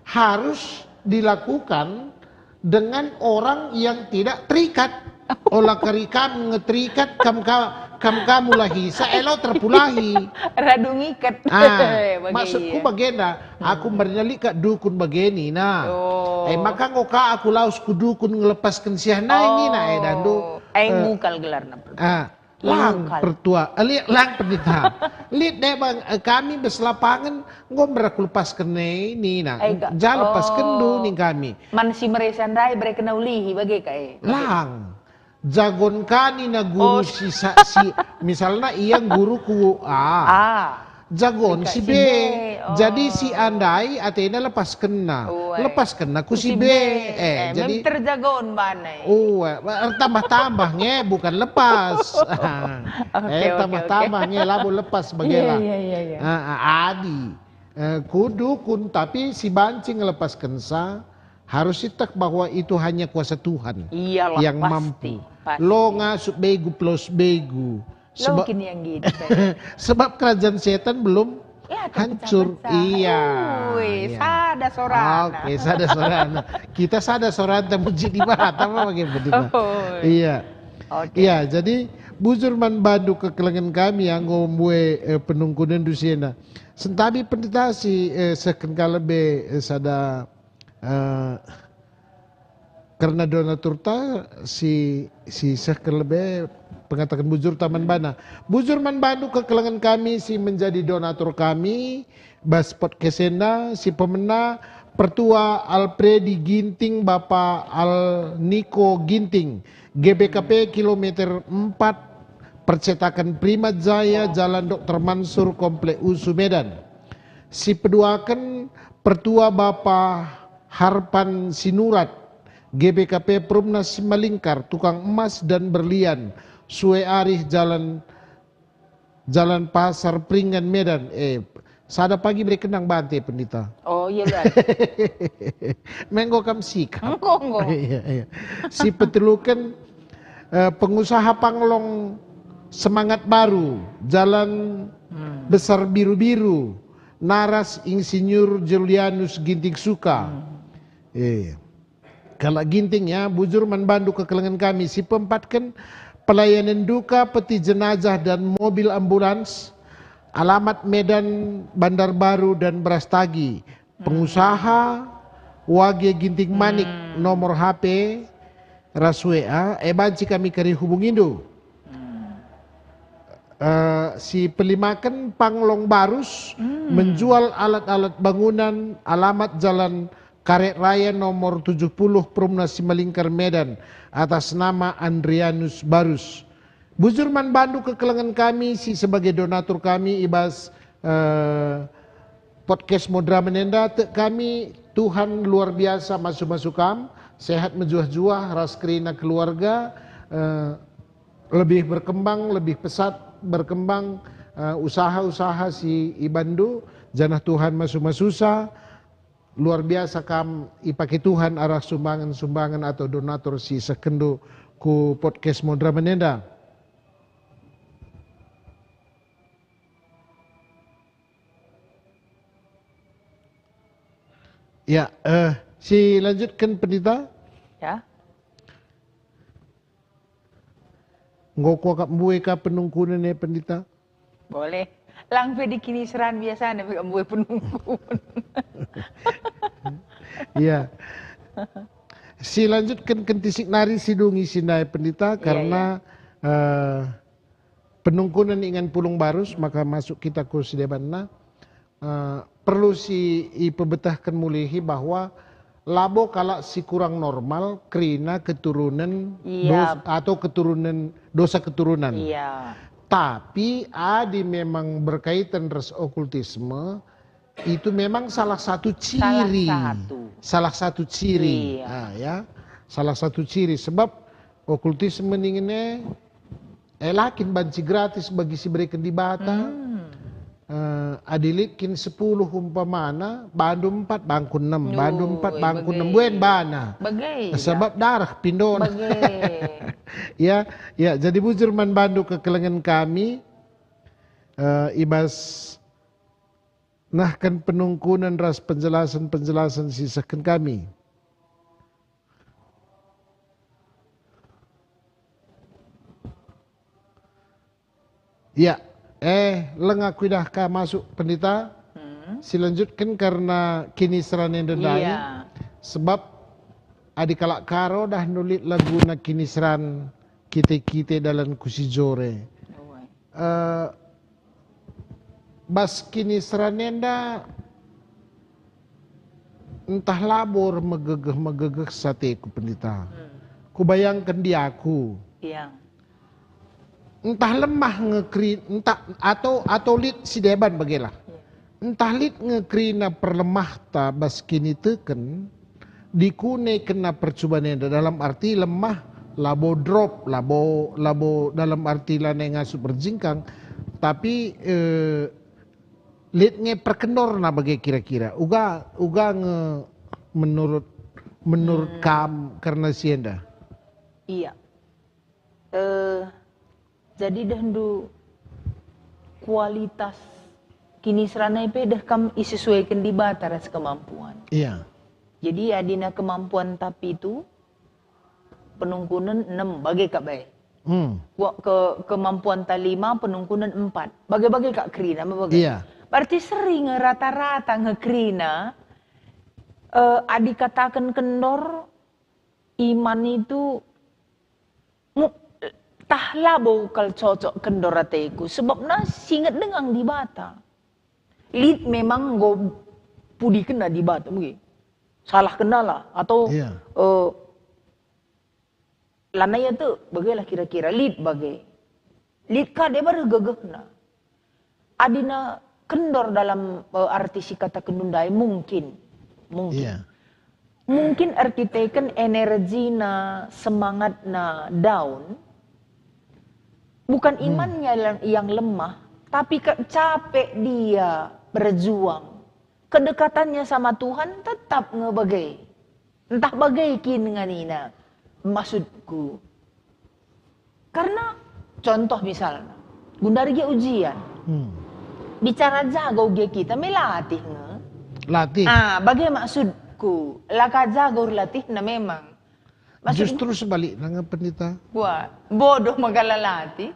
harus dilakukan dengan orang yang tidak terikat. Olah karikam ngeterikat kamu lahi saelo terpulahi. Radung ikat. Maksudku bagena, aku bernali kak dukun bageni nah. Maka ngoka aku laus ku dukun ngelepaskan siana ini nah dandu. Ngukal gelar Lang pertua, lang pendeta. Lihat deh bang, kami beslapangan ngobrol lepaskan ini nah. Jangan lepaskan dulu nih kami. Man si meresandai berkena ulihi bagai kae. Lang. Jagon kani na guru si misalnya iya guruku jagon si B. Jadi si andai atena lepas kena. Lepas kena ku si B. Jadi terjagon banai. Tambah-tambahnya bukan lepas. Tambah-tambahnya labu lepas bagela. Adi. Kudukun tapi si bancing lepas kensa harus itak bahwa itu hanya kuasa Tuhan. Iyalah, yang pasti, mampu. Pasti. Lo ngasuk begu plus begu. Mungkin yang gitu. Sebab kerajaan setan belum hancur. Iya. Sada sorana. Oke, sada sorana. Kita sada sorana muji di mana apa bagaimana? Iya. Iya, jadi bujur man bandu kekelengan kami yang ngomwe penungkunan dusiena. Sentabi pendetasi seken kalebe sada karena donatur ta si seken lebe pengatakan bujur taman bana. Bujur man bandu kekelengan kami si menjadi donatur kami bas podcastena si pemena Pertua Alpredi Ginting Bapak Al Niko Ginting GBKP kilometer 4 percetakan Prima Jaya Jalan Dr. Mansur Komplek Usu Medan. Si peduakan Pertua Bapak Harpan Sinurat GBKP Perumnas Malingkar tukang emas dan berlian Sue Arih Jalan Pasar Pringan Medan. Sada pagi mereka kenang bante pendeta. Oh iya kan. Menggo kam sikap. Engko. Iya. Si petelukan pengusaha Panglong Semangat Baru Jalan Besar Biru-Biru Naras Insinyur Julianus Ginting Suka. Kalau ginting ya, bujur manbandu kekelengan kami. Si pempatkan pelayanan duka, peti jenazah dan mobil ambulans. Alamat Medan, Bandar Baru dan Brastagi. Pengusaha, Wage Ginting Manik, nomor HP ras WA, banci kami kari hubungindo. Si pelimakan Panglong Barus menjual alat-alat bangunan, alamat Jalan Karet Raya nomor 70 Perumna Simalingkar Medan atas nama Andrianus Barus. Bujurman bandu kekelengan kami si sebagai donatur kami ibas podcast Modra Menenda kami Tuhan luar biasa masuk-masuk kam sehat menjuah-juah ras kerina keluarga lebih berkembang lebih pesat berkembang usaha-usaha si Ibandu janah Tuhan masuk-masusa luar biasa kam ipake Tuhan arah sumbangan-sumbangan atau donatur si sekendo ku podcast Modra Menenda. Ya, si lanjutkan pendeta. Ya. Ngoko kap mbuwe ka penungkunan ya pendeta. Boleh. Lang di kiniseran biasa nih mbuwe penungkun. Iya. Si lanjutkan kentisik nari sidungi sinai pendeta karena penungkunan ingan pulung barus maka masuk kita ku sidebanna. Perlu si ipebetahkan mulihi bahwa labo kalau si kurang normal kerina keturunan atau keturunan dosa keturunan. Iya. Tapi adi memang berkaitan res okultisme itu memang salah satu ciri. Salah satu ciri. Iya. Nah, ya. Salah satu ciri sebab okultisme ini lakin banci gratis bagi si berikan di bata. Adilikin 10 umpamana, bandu 4 bangku 6, bandu 4 bangku 6 buen bana. Sebab darah pindona. ya, jadi bujurman bandu kekelengan kami ibas nahkan penungkunan ras penjelasan sisakan kami. Ya. Lengaku dah ka masuk pendeta. Silanjutkan karena kini seranen dedai. Iya. Sebab adik kalak karo dah nulit lagu na kini seran kita dalam kusijore. Bas kini seranen dah entah labor megegeh sateku pendeta. Ku bayangkan dia aku. Iya. Entah lemah ngekri entah atau lit si deban bagilah. Entah lit ngekrina perlemah ta bas kini teken dikune kena percobaan dalam arti lemah labo drop labo dalam arti lane ngasu berjingkang tapi lit nge perkendor na bagi kira-kira uga nge menurut kam karena sienda. Iya. Jadi dahdu kualitas kini serana ipe dah kam isesuaikan di batas kemampuan. Iya. Jadi adina kemampuan tapi itu penungkunan 6 bagi kak bay. Kemampuan ta 5 penungkunan 4. Bagi kak krina bagi. Iya. Berarti sering rata-rata ngekrina adi katakan kendor iman itu tah labo kal cocok kendorateku sebab na singet dengang di bata. Lid memang go pudi kena di bata mungkin. Salah kena lah atau lanaya tu bagaimana kira-kira lid bagai. Lid ka dia baru gegeh na. Adina kendor dalam arti si kata kendundai mungkin. Iya. Mungkin arti teken energi na semangat na down. Bukan imannya yang lemah, tapi capek dia berjuang. Kedekatannya sama Tuhan tetap ngebagai. Entah bagai kini nganina. Maksudku. Karena contoh misalnya, gundari dia ujian. Bicara jago dia kita, melatih nge. Latih. Bagai maksudku, laka jago latih na memang. Justru sebalik nang pendeta. Wah, bodoh magalalati.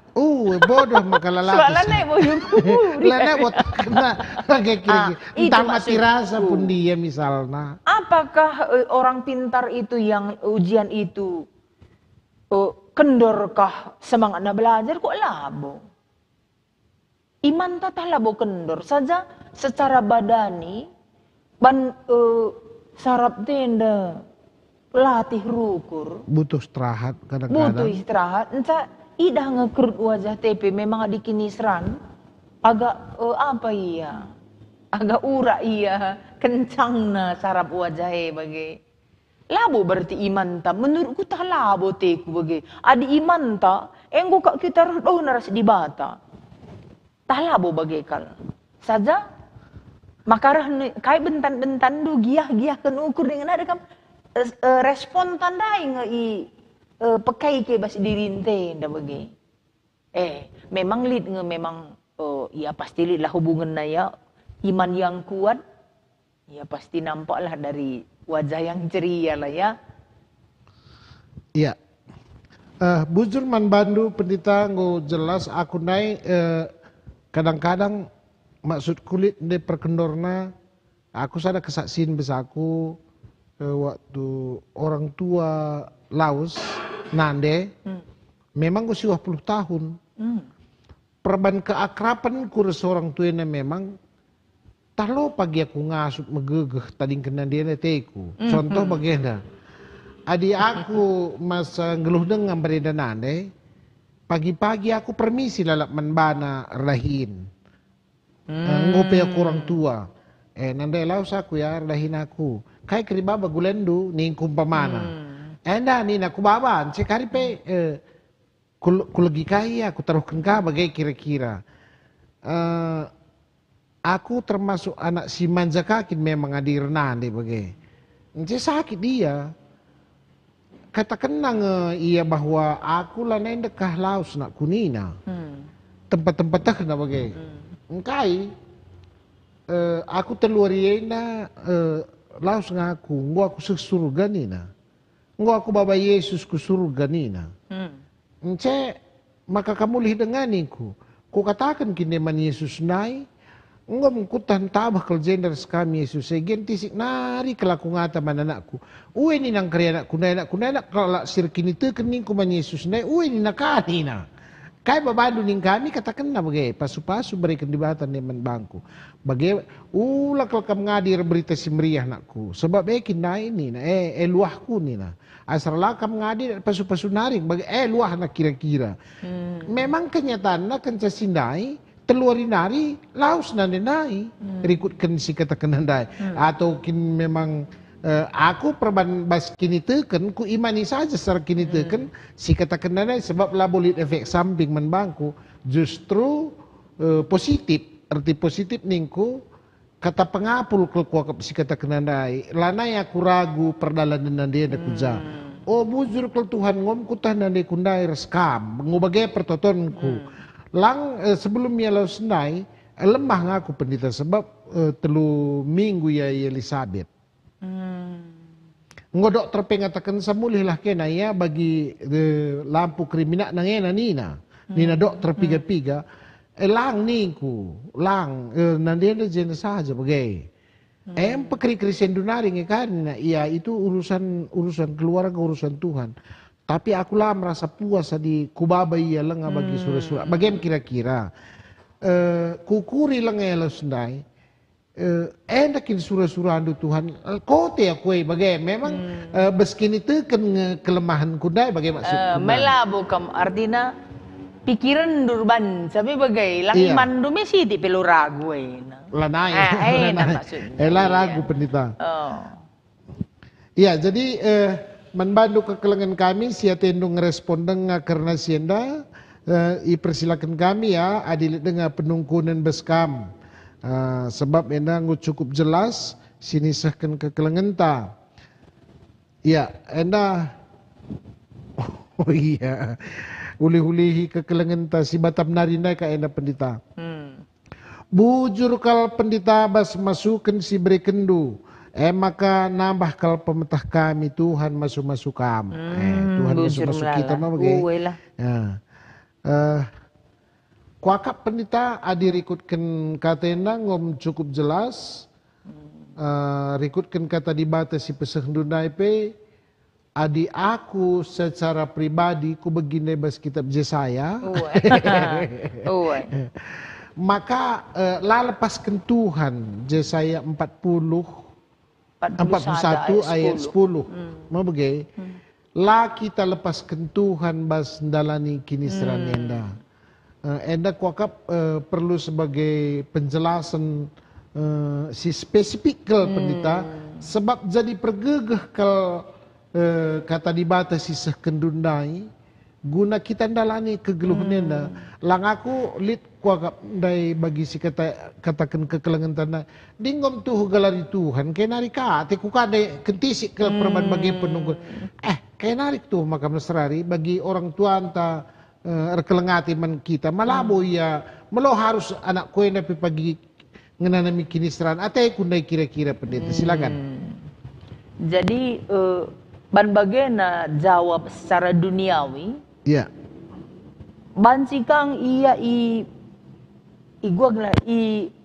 Bodoh magalalati. Soalnya bodohku. Lana buat kena kira-kira. Entah mati rasa pun dia misalnya. Apakah orang pintar itu yang ujian itu kendorkah semangat na belajar kok labo. Iman tatah labo kendor saja secara badani sarap tenda latih rukur. Butuh istirahat Butuh kadang-kadang. istirahat. Entah idah ngekerut wajah TP memang ada kinisran. Agak apa iya? Agak ura iya. Kencang na sarap wajah bagi. Labo berarti iman ta. Menurutku tak labo teku bagi. Adi iman ta. Engko kak kita naras di bata. Tak labo bagi kal. Saja. Makarah kai bentan-bentan du giah-giah kan ukur dengan ada kam. Respon tandai ngai pakai ke bas dirinte nda bagi. Memang lid memang ya pasti lid lah hubungan na ya iman yang kuat. Ya pasti nampaklah dari wajah yang ceria lah ya. Iya. Bujur man bandu pendeta ngo jelas aku naik kadang-kadang maksud kulit de perkendorna aku sada kesaksian besaku waktu orang tua Laos nande memang usia 20 tahun. Perban keakraban ku seorang tuanya memang talo pagi aku ngasut megegeh tadi kena dia teku. Contoh bagaimana? Adik aku masa ngeluh dengan bereda nande pagi-pagi aku permisi lalap menbana rahin. Ngopi aku orang tua. Nanda laos aku ya rahin aku. Kai keri baba gulendu ning kumpamana. Enda ni aku baba sekali pe kulagi kai aku taruhkan ka bagai kira-kira. Aku termasuk anak si manjakakin memang adir nande bagai. Nce sakit dia. Katakan nang iya bahwa aku lah neng dekah laos nak kunina. Tempat-tempat tak na bagai. Engkai aku teluariena laos ngaku nggo aku surga nina. Nggo aku baba Yesus ku surga nina. Ence maka kamu lihat denganiku. Ku katakan kini man Yesus nai. Nggo mengkutan tabah kal gender kami Yesus. Segen tisik nari kelaku ngata man anakku. Uwe ni nang kari anakku na kalau sirkini tekening ku man Yesus nai. Uwe ni nakanina. Kai babadu ning kami katakan na bagai pasu-pasu berikan di batan neman bangku. Bagai ulah kalau kamu ngadir berita si meriah nakku. Sebab ekin na ini na luahku ni na. Asal lah kamu ngadir pasu-pasu naring bagai luah na kira-kira. Memang kenyataan na kenca sindai teluari nari laos na nai rikutkan si katakan nandai atau kin memang aku perban bas kini teken ku imani saja secara kini teken si katakan nandai sebab lah boleh efek samping menbangku justru positif arti positif ningku kata pengapul kelkuak si katakan nandai lanai aku ragu perdalan dia ada kuja oh bujur kel Tuhan ngom ku tahan nandai kundai reskam ngobagai pertotonku lang sebelumnya lo senai lemah ngaku pendeta sebab telu minggu ya Elizabeth. Ngodok terpengatakan samulih lah kena ya bagi lampu kriminal nangena nina dok terpiga-piga lang ningku lang nanti ada jenis saja bagai pekeri-keri sendunaring kan ya itu urusan keluarga urusan Tuhan. Tapi aku lah merasa puas di kubaba iya lenga bagi surah-surah. Bagaimana kira-kira? Kukuri lenga ya sendai. Endakin surah-surah andu Tuhan. Kote aku bagaimana? Memang beskini teken kelemahan kudai bagaimana maksud? Melabo kam artinya pikiran durban. Sabi bagay. Lang iman dumi siti pelo ragu Lanai. Maksudnya. Lah ragu pendeta. Iya jadi membantu kekelengan kami sia tendung respon denga karena sienda persilakan kami ya adil dengan penungkunan beskam sebab enda cukup jelas sini sahkan kekelengan ta ya enda oh iya uli-ulihi kekelengan ta si batam narina ka enda pendeta bujur kal pendeta bas masukan si berekendu maka nambah kalau pemetah kami Tuhan masuk kami. Tuhan masuk kita mah bagaimana? Kuakap pendeta adir ikutkan kata ngom cukup jelas. Rikutkan kata di batas si peseng dunai pe adik aku secara pribadi ku begini bas kitab Yesaya. Maka lepaskan Tuhan Yesaya 41 ayat 10. Mau begitu? La kita lepaskan Tuhan bas dalani kini seranenda. Enda kuakap perlu sebagai penjelasan si spesifik ke pendeta sebab jadi pergegeh kalau kata dibatasi sekendundai guna kita dalani kegeluhan enda. Lang aku lit kuakap dai bagi si katakan kekelangan tanda dingom tuh galari Tuhan kayak narik ate ku kade kentisik ke perban bagi penunggu kayak narik tuh makam Nasrani bagi orang tua anta rekelengati man kita malabo ya melo harus anak kue napi pagi ngenanami kinisran ate kundai kira-kira pendeta silakan. Jadi ban bagena jawab secara duniawi. Iya. Bansikang iya i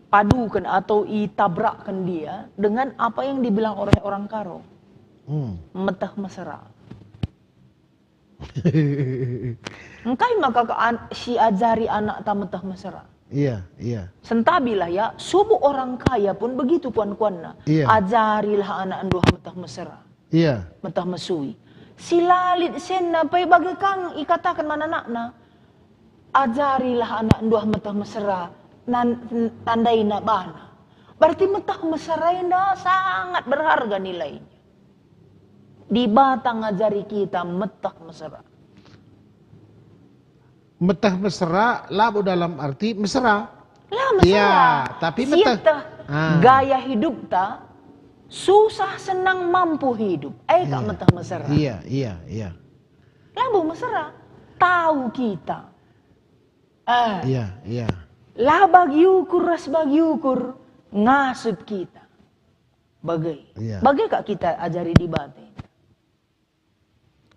padukan atau i tabrakkan dia dengan apa yang dibilang oleh orang Karo. Metah mesra. Engkai maka si ajari anak ta metah mesra. Iya. Sentabilah ya, subuh orang kaya pun begitu kuan-kuanna. Iya. Ajarilah anak anduh metah mesra. Iya. Metah mesui. Silalit senna pai bagi kang ikatakan mana nakna. Ajarilah anak anduh metah mesra. Tandai na bana. Berarti metah mesra ina sangat berharga nilainya. Di batang ngajari kita metah mesra. Metah mesra labu dalam arti mesra. Lah mesra. Iya, tapi metah. Gaya hidup ta susah senang mampu hidup. Kak metah mesra. Iya. Labu mesra. Tahu kita. Iya. Lah bagi ukur ras bagi ukur ngasut kita. Bagai kak kita ajari di batin.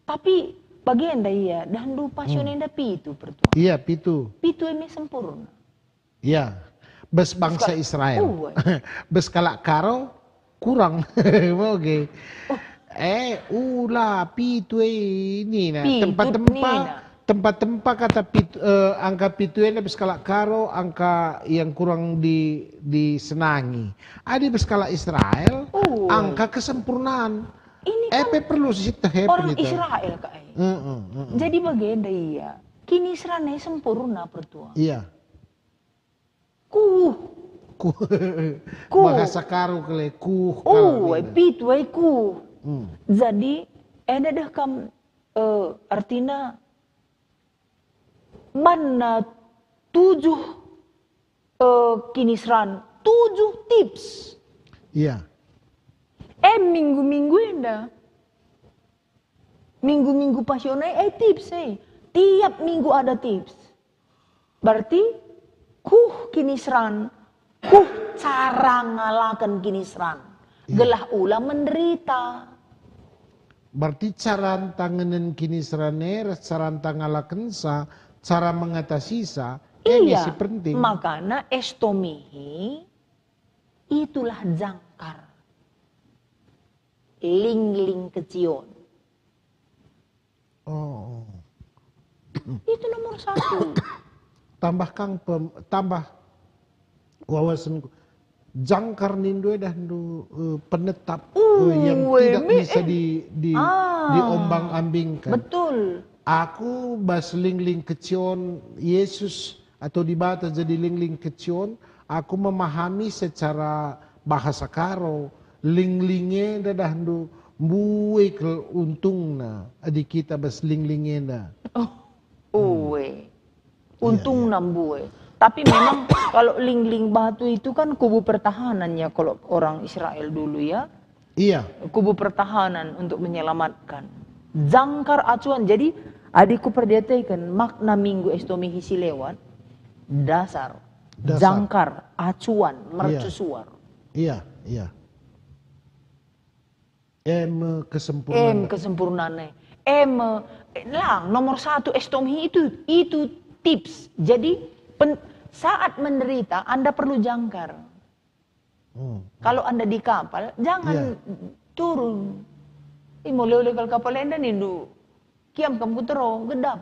Tapi bagi anda iya dan du passion anda pitu pertua. Iya pitu. Pitu eme sempurna. Iya. Bes bangsa Israel. Bes kalak Karo kurang. Oke. Pitu ini nah tempat-tempat kata pitu, angka pitu ini berskala Karo angka yang kurang disenangi. Ada berskala Israel angka kesempurnaan. Ini kan perlu orang Israel kak. Jadi bagaimana iya? Kini Israel sempurna pertua. Iya. Bahasa Karo kele pitu Jadi ada dah kam artinya mana 7 kinisran 7 tips. Iya. Minggu-minggu enda. Minggu-minggu pasionnya tips Tiap minggu ada tips. Berarti kinisran. Cara ngalakan kinisran. Gelah ulah menderita. Berarti cara tanganan kinisrane, cara ngalakan sa, cara mengatasi sa, iya, si penting. Makanya estomihi itulah jangkar. Ling-ling kecion. Itu nomor 1. tambah wawasan jangkar nindo dah penetap yang tidak bisa diombang-ambingkan. Betul. Aku bas ling-ling kecion Yesus atau dibata jadi ling-ling kecion, aku memahami secara bahasa Karo. Ling-lingnya dah buwe ke untungna adik kita bas ling-lingnya dah. Untung nambuwe. Tapi memang kalau ling-ling batu itu kan kubu pertahanannya kalau orang Israel dulu ya. Iya. Kubu pertahanan untuk menyelamatkan. Jangkar acuan. Jadi adikku perdetekan makna minggu estomihi si lewat. Dasar. Jangkar acuan mercusuar. Iya. Kesempurnaan. Kesempurnaan. Nomor 1 estomihi itu tips. Jadi saat menderita Anda perlu jangkar. Kalau Anda di kapal jangan turun. Mau lele kal kapalenda nindu. Kiam kamu tero gedap.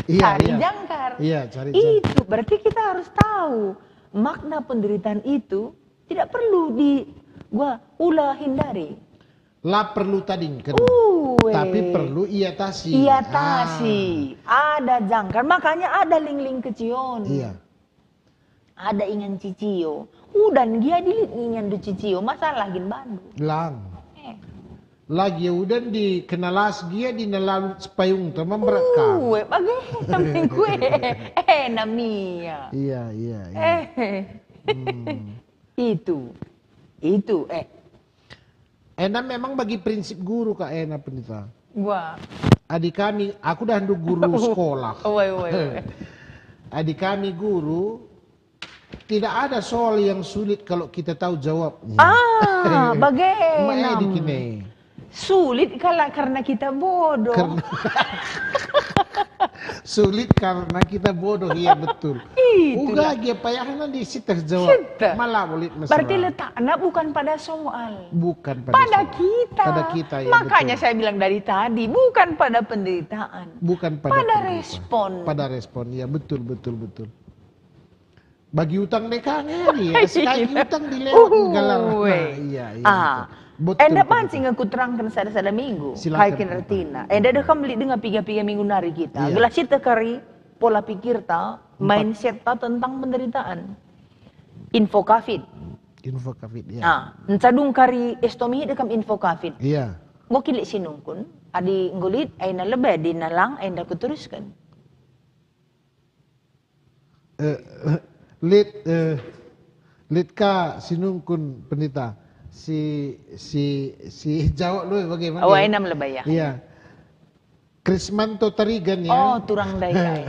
Cari jangkar. Iya, cari jangkar. Itu berarti kita harus tahu makna penderitaan itu tidak perlu ulah hindari. Lah perlu tadi kan. Tapi perlu ia tasi. Ia tasi. Ada jangkar, makanya ada ling-ling kecion. Iya. Ada ingan cicio. Dan dia dilit ingan du cicio, masalah gin bandu. Lang. Lagi udah dikenalas dia di nelalut sepayung teman mereka. Bagaimana gue? Namia. Iya. Itu. Enak memang bagi prinsip guru Kak Ena Pendeta. Gua. Adik kami, aku dah guru sekolah. Adik kami guru, tidak ada soal yang sulit kalau kita tahu jawabnya. Bagaimana? Sulit karena kita bodoh. Sulit karena kita bodoh, iya betul. Uga dia payahnya di situ jawab. Malah boleh masalah. Berarti letaknya bukan pada soal. Bukan pada kita. Pada kita, ya. Makanya betul. saya bilang dari tadi, bukan pada penderitaan. Bukan pada respon. Pada respon, ya betul. Bagi utang dekanya nih, sekali utang dilewat galau. Iya. Enda pancing aku terangkan sada minggu. Silakan. Kaikin retina. Enda dah beli dengan 3 minggu nari kita. Iya. Gelas kita kari pola pikir ta, mindset ta tentang penderitaan. Info COVID, ya. Encadung kari estomi dekam info COVID. Iya. Gokilik sinungkun, adi ngulit, aina lebih di nalang, enda kuteruskan. Lit ka sinungkun Pendeta. Si jawab lu bagaimana? Enam lebay ya. Iya. Krismanto Tarigan ya. Turang dai.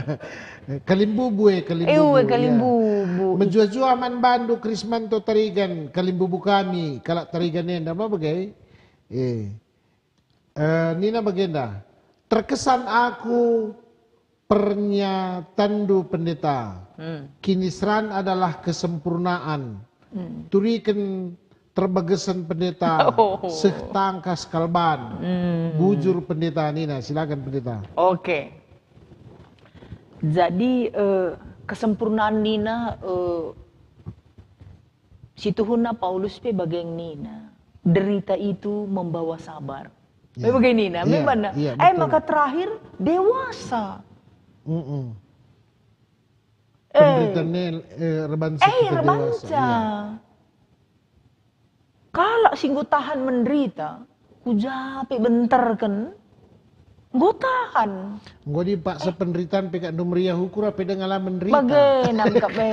Kalimbubu. Kalimbubu. Menjua-jua man bandu Krismanto Tarigan, kalimbubu kami, kalak Tarigan apa bagai? Nina bagenda. Terkesan aku pernyataan Pendeta. Kinisran adalah kesempurnaan. Turikan terbagesan Pendeta, setangkas kalban, bujur Pendeta Nina, silakan Pendeta. Oke. Jadi kesempurnaan Nina, situhuna Paulus pe bageng Nina, derita itu membawa sabar. Bageng Nina, memang. Maka terakhir dewasa. Penderitaannya rebansa kita dewasa. Kalau singgu tahan menderita, ku jape bentar kan, gue tahan. Gue di paksa penderitaan pekat numria hukur apa dengan menderita. Bagaimana kabe?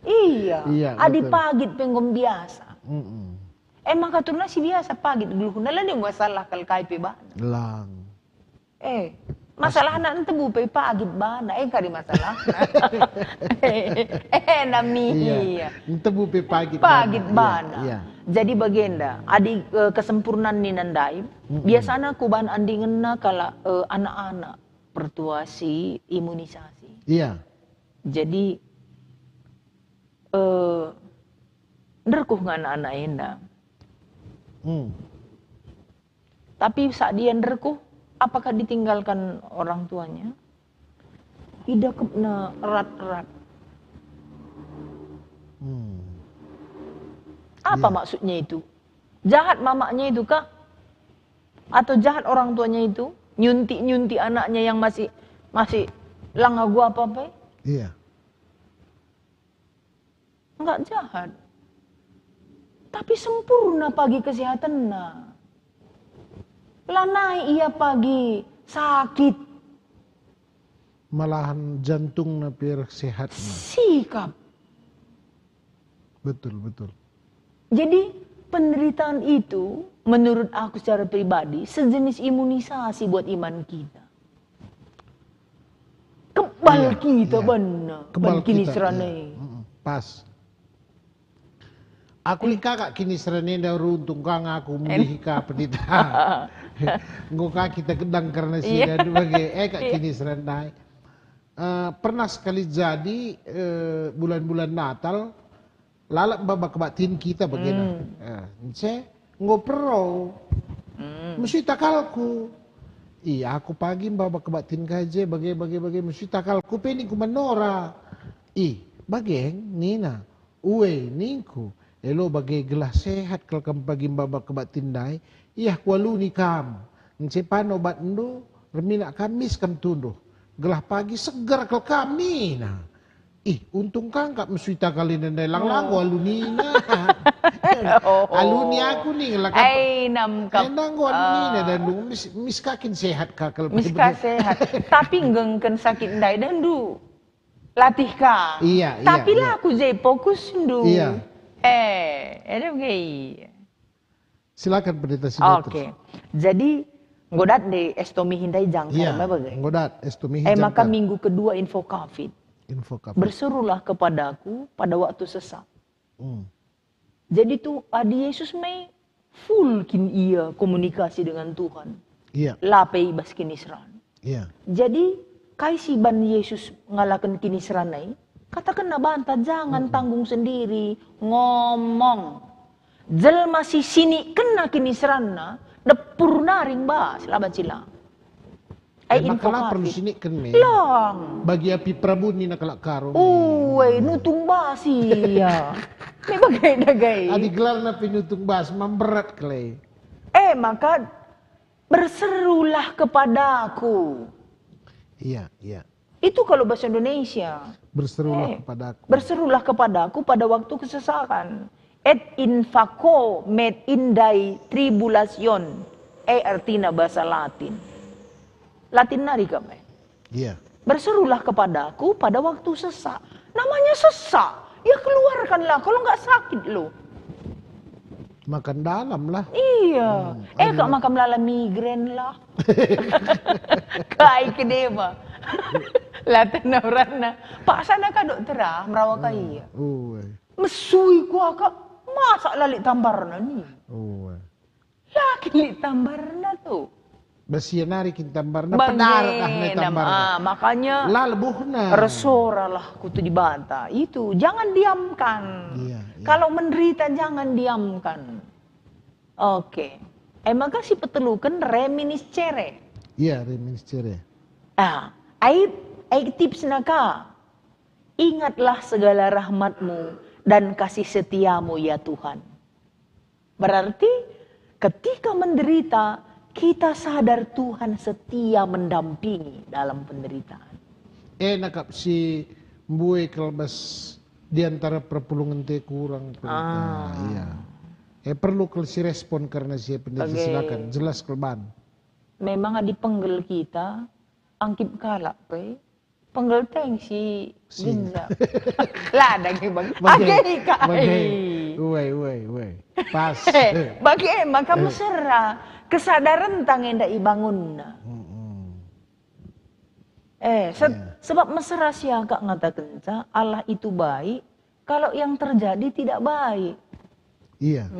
Iya. Adi pagit penggom biasa. Maka turun si biasa pagit dulu. Nalan yang gak salah kalau kaipe ba. Lang. Masalah anak ente bupe pagit bana, kari masalah. Iya. Ente bupe pagit bana. Iya. Jadi bagenda, adi kesempurnaan ni nandai. Biasanya kuban andingenna kala anak-anak pertuasi imunisasi. Iya. Jadi nderkuh ngan anak enda. Tapi saat dia nderkuh, apakah ditinggalkan orang tuanya? Hidakupna erat-erat. Apa maksudnya itu? Jahat mamanya itu kah? Atau jahat orang tuanya itu? Nyuntik-nyuntik anaknya yang masih langah gua apa-apa? Iya. Enggak jahat. Tapi sempurna pagi kesehatan nah. Lanai ia pagi sakit. Malahan jantung napir sehat. Sikap. Betul. Jadi penderitaan itu menurut aku secara pribadi sejenis imunisasi buat iman kita. Kebal kita benar. Kebal kini kita. serane. Pas. Aku kakak kini serane dah runtung kang aku mulihika Pendeta. Ngoka kita kedang karena sih dan bagai kak kini serandai. Pernah sekali jadi bulan-bulan Natal lalak babak kebatin kita bagaimana. ngopero. Mesti takalku. Iya, aku pagi bawa kebatin kaje, bagi, mesti takalku peni ku menora. Bageng, Nina, uwe, ningku. Elo bagi gelas sehat kalau kamu pagi bawa kebatin dai. Iya, kualu ni kam. Ncepan obat ndo, remina kamis kam tunduh. Gelah pagi segar kalau kami, nah. Untung kang kak meswita kali nendai lang-lang alunina. Aluni aku nih ngelakap. Endang gua alunina dan lu miskakin sehat kakal. Miska sehat. Tapi ngengken sakit ndai dan du latih ka. Iya. Tapi lah aku jadi fokus ndu. Iya. Ada begini. Silakan pendeta Sinetron. Oke. Jadi ngodat de estomi hindai jangkar. Iya. Ngodat estomi hindai. Maka minggu kedua info COVID. Berserulah kepadaku pada waktu sesak. Jadi tuh Adi Yesus mai full kin ia komunikasi dengan Tuhan. Iya. Lapei bas kinisran. Iya. Jadi kai si ban Yesus ngalakan kinisran nai, katakan na banta jangan tanggung sendiri, ngomong. Jelma si sini kena kinisran na, depur naring ba selabat sila. Makala perlu sini kan me. Lang. Bagi api Prabu ni nakalak karo. Nutung basi ya. Ini bagai dagai. Adi gelar na pinutung bas memberat klei. Maka berserulah kepadaku. Iya. Itu kalau bahasa Indonesia. Berserulah kepadaku. Berserulah kepadaku pada waktu kesesakan. Et in faco met indai tribulation. Artinya bahasa Latin. Latin nari kami. Iya. Berserulah kepadaku pada waktu sesak. Namanya sesak. Ya keluarkanlah kalau nggak sakit lo. Makan dalam lah. Iya. Kak makan lala migren lah. Kai kedema. Latin orang Pak sana ka dokter merawat kai. Mesui ku akak masak lalik tambarna ni. Laki lik tambarna tuh. Besi nari kita tambarna pedarat na tambarna. Makanya lebuhna. Resoralah kutu dibanta. Itu jangan diamkan. Iya. Kalau menderita jangan diamkan. Oke. Maka si petelukan reminiscere. Iya, reminiscere. Ai tips naka. Ingatlah segala rahmatmu dan kasih setiamu ya Tuhan. Berarti ketika menderita kita sadar Tuhan setia mendampingi dalam penderitaan. Nakap si mbue kelbas di antara perpulungan te kurang. Iya. Perlu kalau si respon karena si pendeta silakan jelas kelban. Memang adi penggel kita angkip kalak pe. Penggel teng si genza. Lah daging bagi. Agei kai. Uwe. Pas. Bagi maka mesra. Kesadaran tang endak ibangun. Sebab mesra siaka ngatakan Allah itu baik, kalau yang terjadi tidak baik. Iya.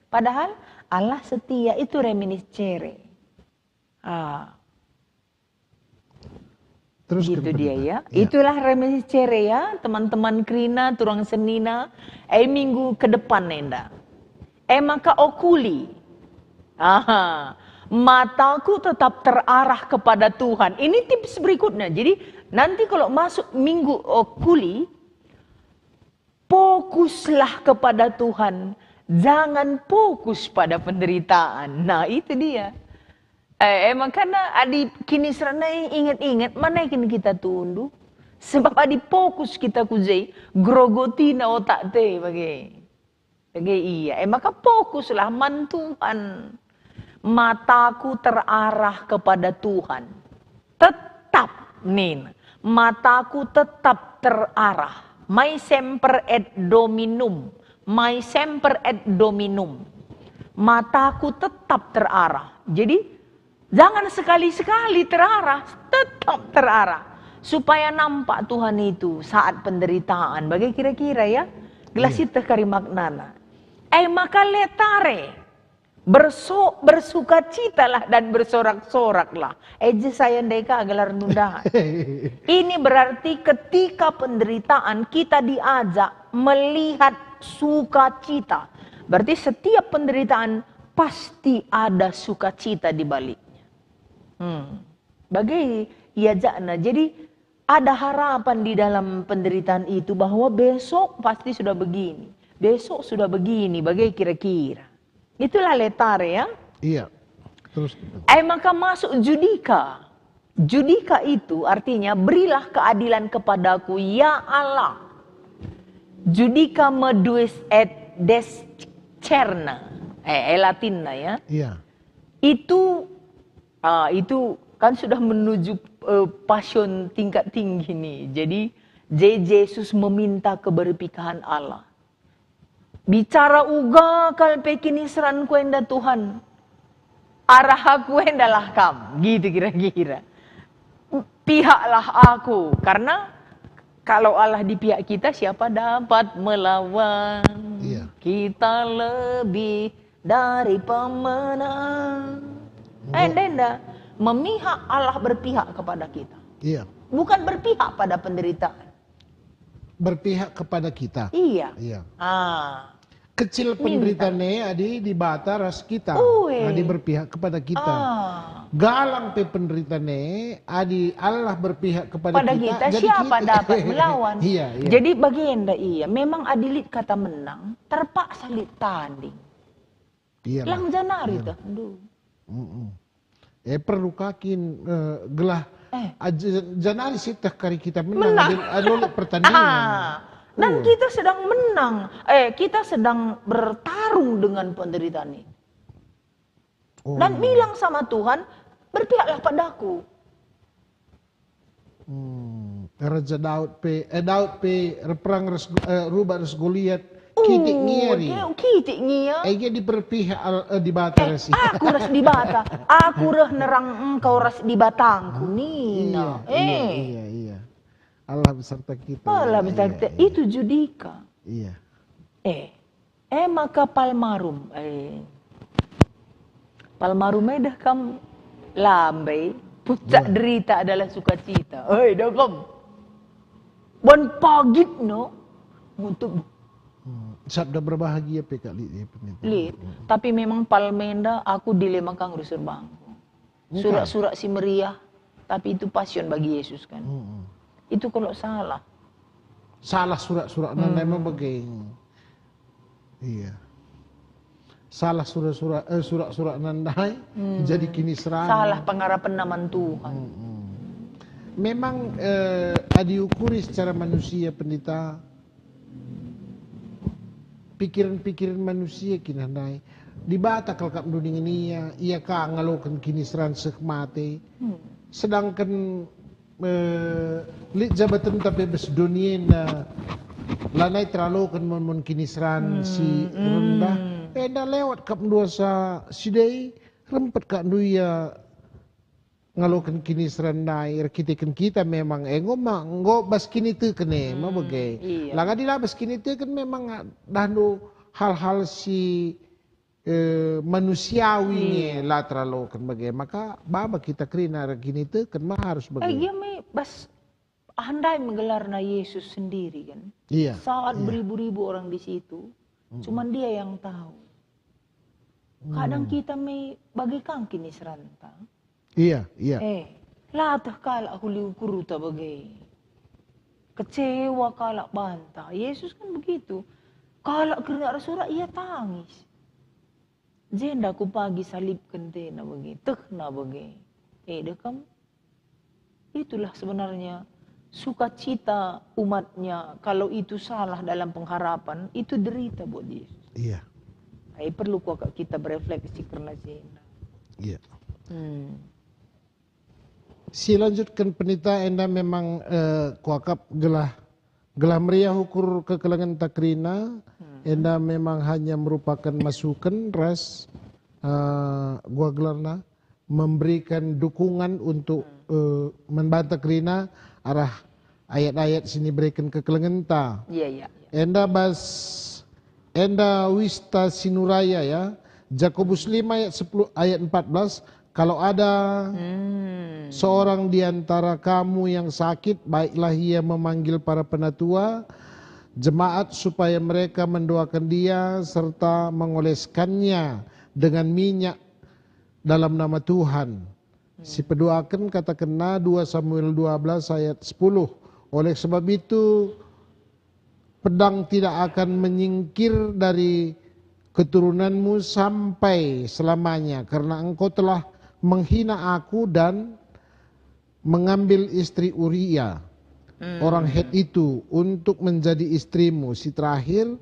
Padahal Allah setia, itu reminiscere. Terus gitu dia ya. Itulah reminiscere ya, teman-teman Krina, turang senina, minggu ke depan nenda. Maka okuli. Mataku tetap terarah kepada Tuhan. Ini tips berikutnya. Jadi nanti kalau masuk minggu okuli, fokuslah kepada Tuhan. Jangan fokus pada penderitaan. Nah itu dia. Makanya adi kini serana ingat-ingat mana yang kita tunduk. Sebab adi fokus kita kuzai grogoti na otak te bagi iya. Maka fokuslah mantuhan. Mataku terarah kepada Tuhan. Tetap nin. Mataku tetap terarah. Mai semper et dominum. Mai semper et dominum. Mataku tetap terarah. Jadi jangan sekali-sekali terarah. Tetap terarah. Supaya nampak Tuhan itu saat penderitaan. Bagi kira-kira ya. Gelas itu kari maknana. Maka letare. Bersukacitalah dan bersorak-soraklah. Saya ndeka gelar nundahan. Ini berarti ketika penderitaan kita diajak melihat sukacita. Berarti setiap penderitaan pasti ada sukacita di baliknya. Bagai ya jana. Jadi ada harapan di dalam penderitaan itu bahwa besok pasti sudah begini. Besok sudah begini, bagai kira-kira. Itulah letare ya. Iya. Terus. Maka masuk judika. Judika itu artinya berilah keadilan kepadaku ya Allah. Judika meduis et descerna. Latinnya ya. Iya. Itu kan sudah menuju passion tingkat tinggi nih. Jadi Yesus meminta keberpihakan Allah. Bicara uga kalpe kini seran kuenda Tuhan. Arah aku endalah kam. Gitu kira-kira. Pihaklah aku. Karena kalau Allah di pihak kita, siapa dapat melawan? Iya. Kita lebih dari pemenang. Enda memihak, Allah berpihak kepada kita. Iya. Bukan berpihak pada penderitaan. Berpihak kepada kita. Iya. Iya. Minta. Kecil penderitaannya adi di bata ras kita. Adi berpihak kepada kita. Galang pe penderitaannya adi Allah berpihak kepada kita. Jadi siapa dapat melawan? Iya. Jadi bagian memang adilit kata menang, terpaksa lit tanding. Iya. Lang janari tuh. Perlu kakin gelah. Janari sih kari kita menang. Adi pertandingan. Dan kita sedang menang. Kita sedang bertarung dengan penderitaan ini. Dan bilang sama Tuhan, berpihaklah padaku. Raja Daud pe perang rubah res Goliat kitik ngiari. Kitik ngia. Ege di berpihak di bata resi. Aku ras di bata. Aku reh nerang engkau ras di batangku. Nina. Iya. Allah beserta kita. Allah beserta. Itu judika. Iya. Maka palmarum. Palmarum dah kam lambai. Puncak derita adalah sukacita. Dah kam. Bon pagit no. Untuk sabda berbahagia pe kak Lit. Tapi memang palmenda aku dilema kang rusur bangku. Surat-surat si meriah. Tapi itu passion bagi Yesus kan. Itu kalau salah. Salah surat-surat nanda memang begini. Iya. Salah surat-surat nanda jadi kini serang. Salah pengharapan nama Tuhan. Memang diukuri secara manusia pendeta. Pikiran-pikiran manusia kini nandai. Di bata kalkap dunia ini ia ka ngalokan kini serang sekmate. Sedangkan lit jabatan tapi bes dunia na lanai terlalu kan mon kinisran si rendah eda lewat kap dua sa sidai rempet kak duya ngalokan kinisran nai rakitekan kita memang ngo bas kini tu kene ma bagai langa dila bas kini tu kan memang dahdu hal-hal si manusiawi lah terlalu kan bagai maka baba kita kerina gini tu kan mah harus bagai. Iya me bas andai menggelar na Yesus sendiri kan. Iya. Saat beribu-ribu orang di situ, cuman dia yang tahu. Kadang kita me bagi kang kini serantang. Iya. Latah kala huli ukuru ta bagai. Kecewa kala bantah. Yesus kan begitu. Kala kerana rasura ia tangis. Jenda ku pagi salib kente na bagi, tek na bagi. Dekam. Itulah sebenarnya sukacita umatnya. Kalau itu salah dalam pengharapan, itu derita buat Yesus. Iya. Perlu kita berefleksi karena jenda. Iya. Si lanjutkan penita enda memang kuakap gelah meriah ukur kekelangan takrina. Enda memang hanya merupakan masukan ras gua gelarna memberikan dukungan untuk membantah kerina arah ayat-ayat sini berikan kekelangan ta. Iya. Enda wista sinuraya ya. Jakobus 5 ayat 10 ayat 14 kalau ada seorang di antara kamu yang sakit baiklah ia memanggil para penatua jemaat supaya mereka mendoakan dia serta mengoleskannya dengan minyak dalam nama Tuhan. Si pedoakan kata kena 2 Samuel 12 ayat 10. Oleh sebab itu pedang tidak akan menyingkir dari keturunanmu sampai selamanya, karena engkau telah menghina aku dan mengambil istri Uria, orang Het itu, untuk menjadi istrimu. Si terakhir,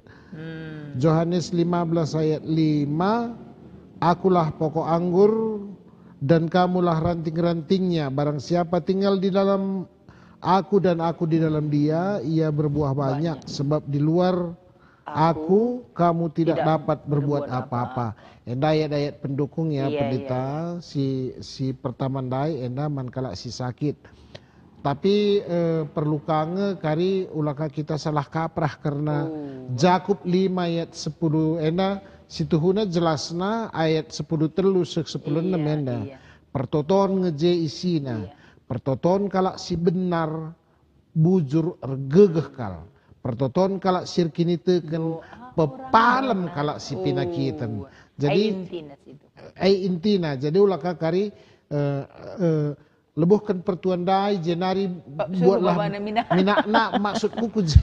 Yohanes 15 ayat 5, akulah pokok anggur dan kamulah ranting-rantingnya. Barang siapa tinggal di dalam aku dan aku di dalam dia, ia berbuah banyak. Sebab di luar aku kamu tidak dapat berbuat apa-apa. Enda ayat-ayat pendukung ya, pendeta. Si pertama dai enda mankala si sakit. Tapi perlu kange kari ulaka kita salah kaprah karena Jakub 5 ayat 10 enda situhuna jelasna ayat 10 terus 10 enda. Pertoton ngeje isina. Pertoton kalak si benar bujur gegeh kal. Pertoton kalak sirkini teken pepalem kalak si pinakitan. Jadi intina. Jadi ulaka kari lebuhkan pertuan dai jenari buatlah minakna maksudku kuje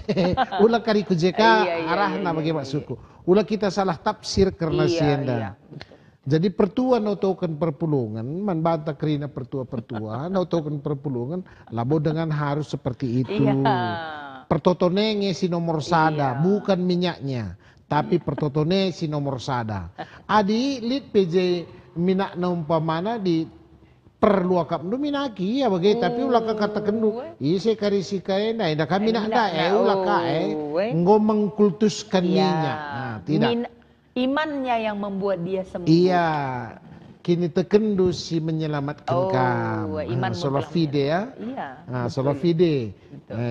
ulah kari kujeka arahna bagi maksudku ulah kita salah tafsir karena sienda. Jadi pertuan nautokan perpulungan membantah kerina pertua nautokan perpulungan labo dengan harus seperti itu. Pertotone si nomor sada bukan minyaknya, tapi pertotone si nomor sada. Adi lit PJ minakna umpamana di perlu akap nu minaki ya bagai tapi ulah katakan nu ise karisi kaena ida kami nak ulah ngo mengkultuskan minyak. Nah, tidak. Imannya yang membuat dia sembuh. Iya, kini tekendu si menyelamatkan kamu. Iman sola fide ya. Iya. Nah, sola fide.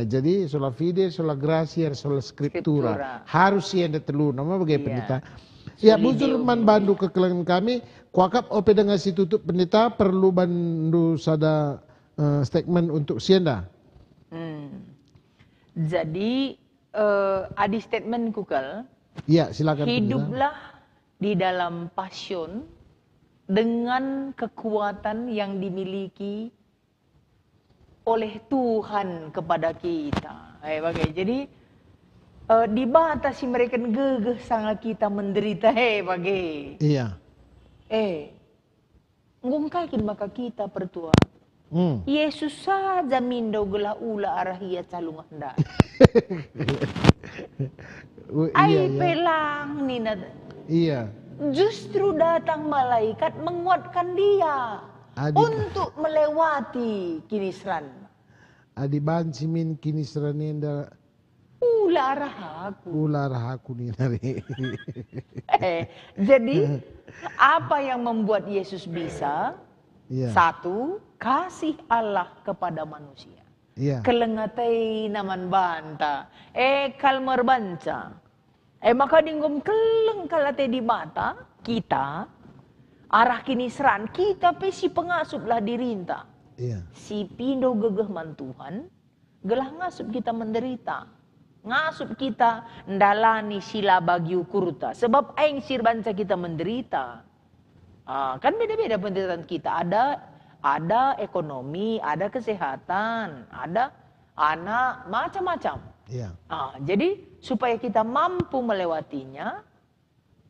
Jadi sola fide, sola gracia, sola scriptura. Harus yang telu nama bagai pendeta. Ya, bujur man bandu kekelangan kami. Kuakap ope dengan si tutup pendeta perlu bandu sada statement untuk sienda. Jadi adi statement kukal. Ya, silakan. Hiduplah di dalam passion dengan kekuatan yang dimiliki oleh Tuhan kepada kita. Jadi dibatasi mereka gegeh sangat kita menderita bagai. Iya. Ngungkaikin maka kita pertua. Yesus saja mindo gelah ula arahia calung hendak. Ai pelang nina. Iya. Justru datang malaikat menguatkan dia untuk melewati kinisran. Adi banci min kinisran enda. Ular aku nih nari. Jadi apa yang membuat Yesus bisa? Satu, kasih Allah kepada manusia. Kelengatai naman banta. Kalmer banca. Maka dinggom keleng kalate di mata kita arah kinisran kita pesi pengasuplah dirinta. Si pindo gegeh man Tuhan gelah ngasup kita menderita. Ngasup kita ndalani sila bagiu kurta. Sebab aing sir banca kita menderita. Kan beda-beda penderitaan kita. Ada ekonomi, ada kesehatan, ada anak, macam-macam. Jadi supaya kita mampu melewatinya,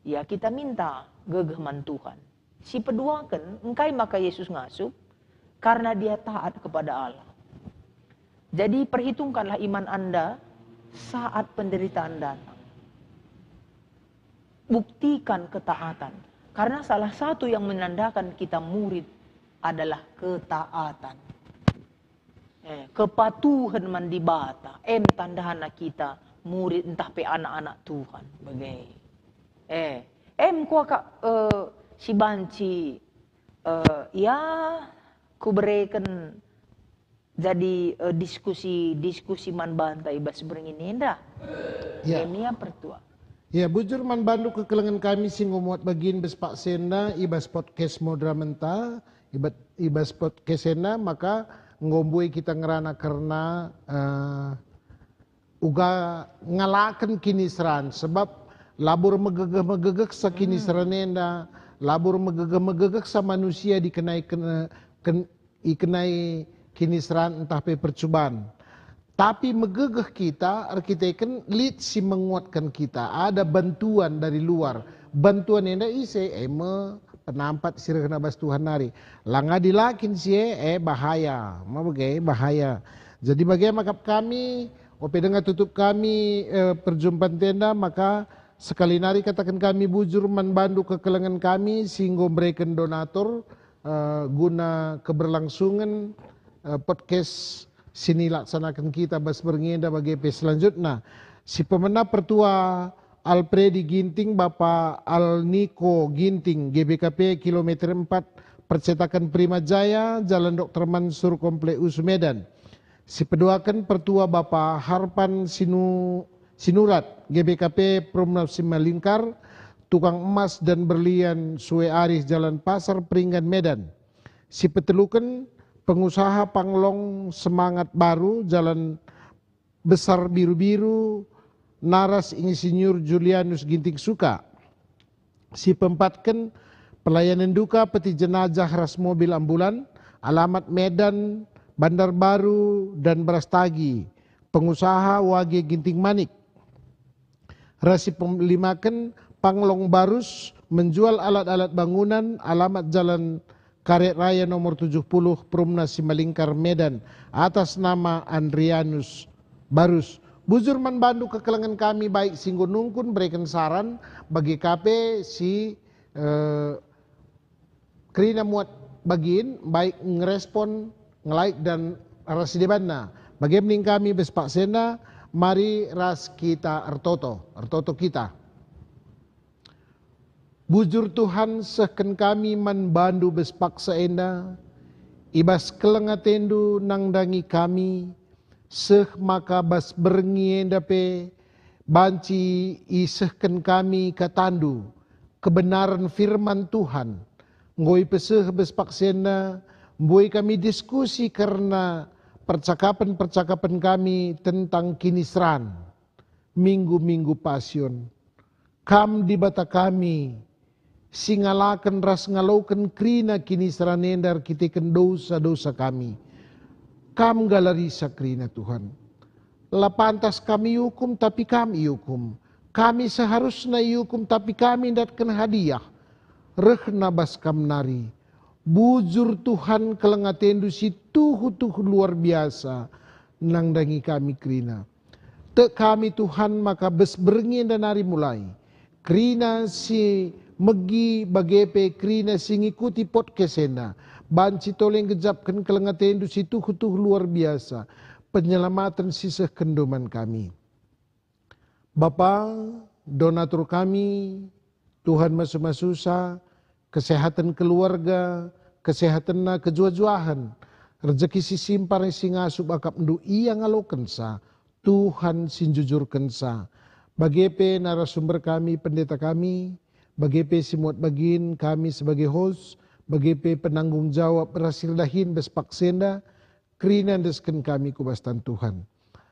ya kita minta gegeman Tuhan. Si peduakan, engkai maka Yesus ngasup, karena dia taat kepada Allah. Jadi perhitungkanlah iman Anda saat penderitaan datang. Buktikan ketaatan. Karena salah satu yang menandakan kita murid adalah ketaatan. Kepatuhan mandibata. Tandahana kita murid entah pe anak-anak Tuhan. Bagai. Kuaka si banci. Ya ku berikan jadi diskusi man bantai bas beringin indah. Ini pertua. Ya, bujur man bandu kekelengan kami sing ngomot bagian bes Pak Senda ibas podcast modra menta ibas podcast senda maka ngombui kita ngerana karena uga ngalakan kinisran sebab labur megegeh sa kinisran enda, labur megegeh sa manusia dikenai ikenai kinisran entah pe percobaan. Tapi megegeh kita arkiteken lead si menguatkan kita. Ada bantuan dari luar. Bantuan enda ise penampat sirah nabas Tuhan nari. Langa dilakin si bahaya. Bahaya. Jadi bagaimana makap kami, ope dengan tutup kami perjumpaan tenda, maka sekali nari katakan kami bujur membantu kekelengan kami sehingga memberikan donatur guna keberlangsungan podcast sini laksanakan kita bas berngenda bagi selanjutnya. Si pemenang pertua Alpredi Ginting, Bapak Alniko Ginting, GBKP kilometer 4 percetakan Prima Jaya, Jalan Dr. Mansur Komplek Us Medan. Si peduakan pertua Bapak Harpan Sinurat, GBKP Promnaf Simalingkar, Tukang Emas dan Berlian Sue Aris, Jalan Pasar Peringgan Medan. Si petelukan pengusaha Panglong Semangat Baru, Jalan Besar Biru-Biru, Naras Insinyur Julianus Ginting Suka. Si pempatkan pelayanan duka peti jenazah ras mobil ambulan, alamat Medan, Bandar Baru dan Brastagi, pengusaha Wage Ginting Manik. Rasi pemlimakan Panglong Barus menjual alat-alat bangunan, alamat Jalan Karet Raya nomor 70 Prumna Simalingkar Medan atas nama Andrianus Barus. Bujur membantu kekelengan kami baik singgo nungkun berikan saran bagi KP si kerina muat bagiin baik ngerespon nge-like dan ras debanna. Bagi mending kami bespak senda mari ras kita artoto kita. Bujur Tuhan sehken kami membantu bespak seenda, ibas kelengatendu nangdangi kami, seh maka bas berngienda pe, banci isehken kami katandu, kebenaran firman Tuhan, ngoi peseh bespak senda, mboi kami diskusi karena percakapan-percakapan kami tentang kinisran, minggu-minggu pasion, kam di bata kami, singalakan ras ngalaukan krina kini seranendar kitikan dosa-dosa kami. Kam galarisa krina Tuhan. Lapantas kami hukum tapi kami hukum. Kami seharusnya hukum tapi kami datkan hadiah. Rehna bas kam nari. Bujur Tuhan kelengatendu si tuhu luar biasa. Nangdangi kami krina. Tek kami Tuhan maka bes berngin dan nari mulai. Krina si megi bagepe krina singikuti podcast ena banci toleng gejapkan kelengatendu situ luar biasa penyelamatan sisa kendoman kami. Bapa donatur kami Tuhan masuk-masusa kesehatan keluarga kesehatan na kejua-juahan rezeki si simpar sing asup akap ndu iya ngaloken sa Tuhan sinjujurken sa bagepe narasumber kami pendeta kami bagepe simuat bagin kami sebagai host, bagepe penanggung jawab rasil dahin bespak senda, krina desken kami kubastan Tuhan.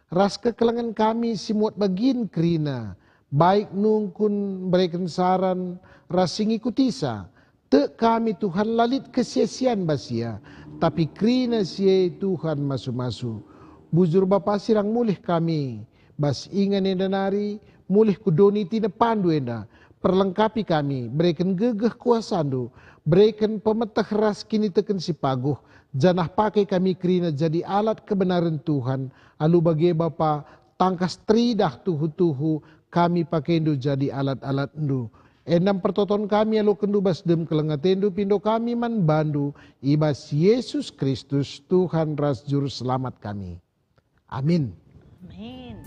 Ras kekelangan kami simuat bagin krina, baik nungkun berikan saran, rasingi kutisa, te kami Tuhan lalit kesia-sian basia, tapi krina sia Tuhan masu-masu. Bujur Bapa sirang mulih kami, bas ingan enda nari, mulih kudoni tina pandu enda, perlengkapi kami, berikan gegeh kuasandu, berikan pemetah ras kini teken si paguh, janah pakai kami krina jadi alat kebenaran Tuhan, alu bagi Bapa tangkas tridah tuhu-tuhu, kami pakai ndu jadi alat-alat ndu. Endam pertoton kami alu kendu bas dem kelengatendu pindo kami man bandu, ibas Yesus Kristus Tuhan ras juru selamat kami. Amin. Amin.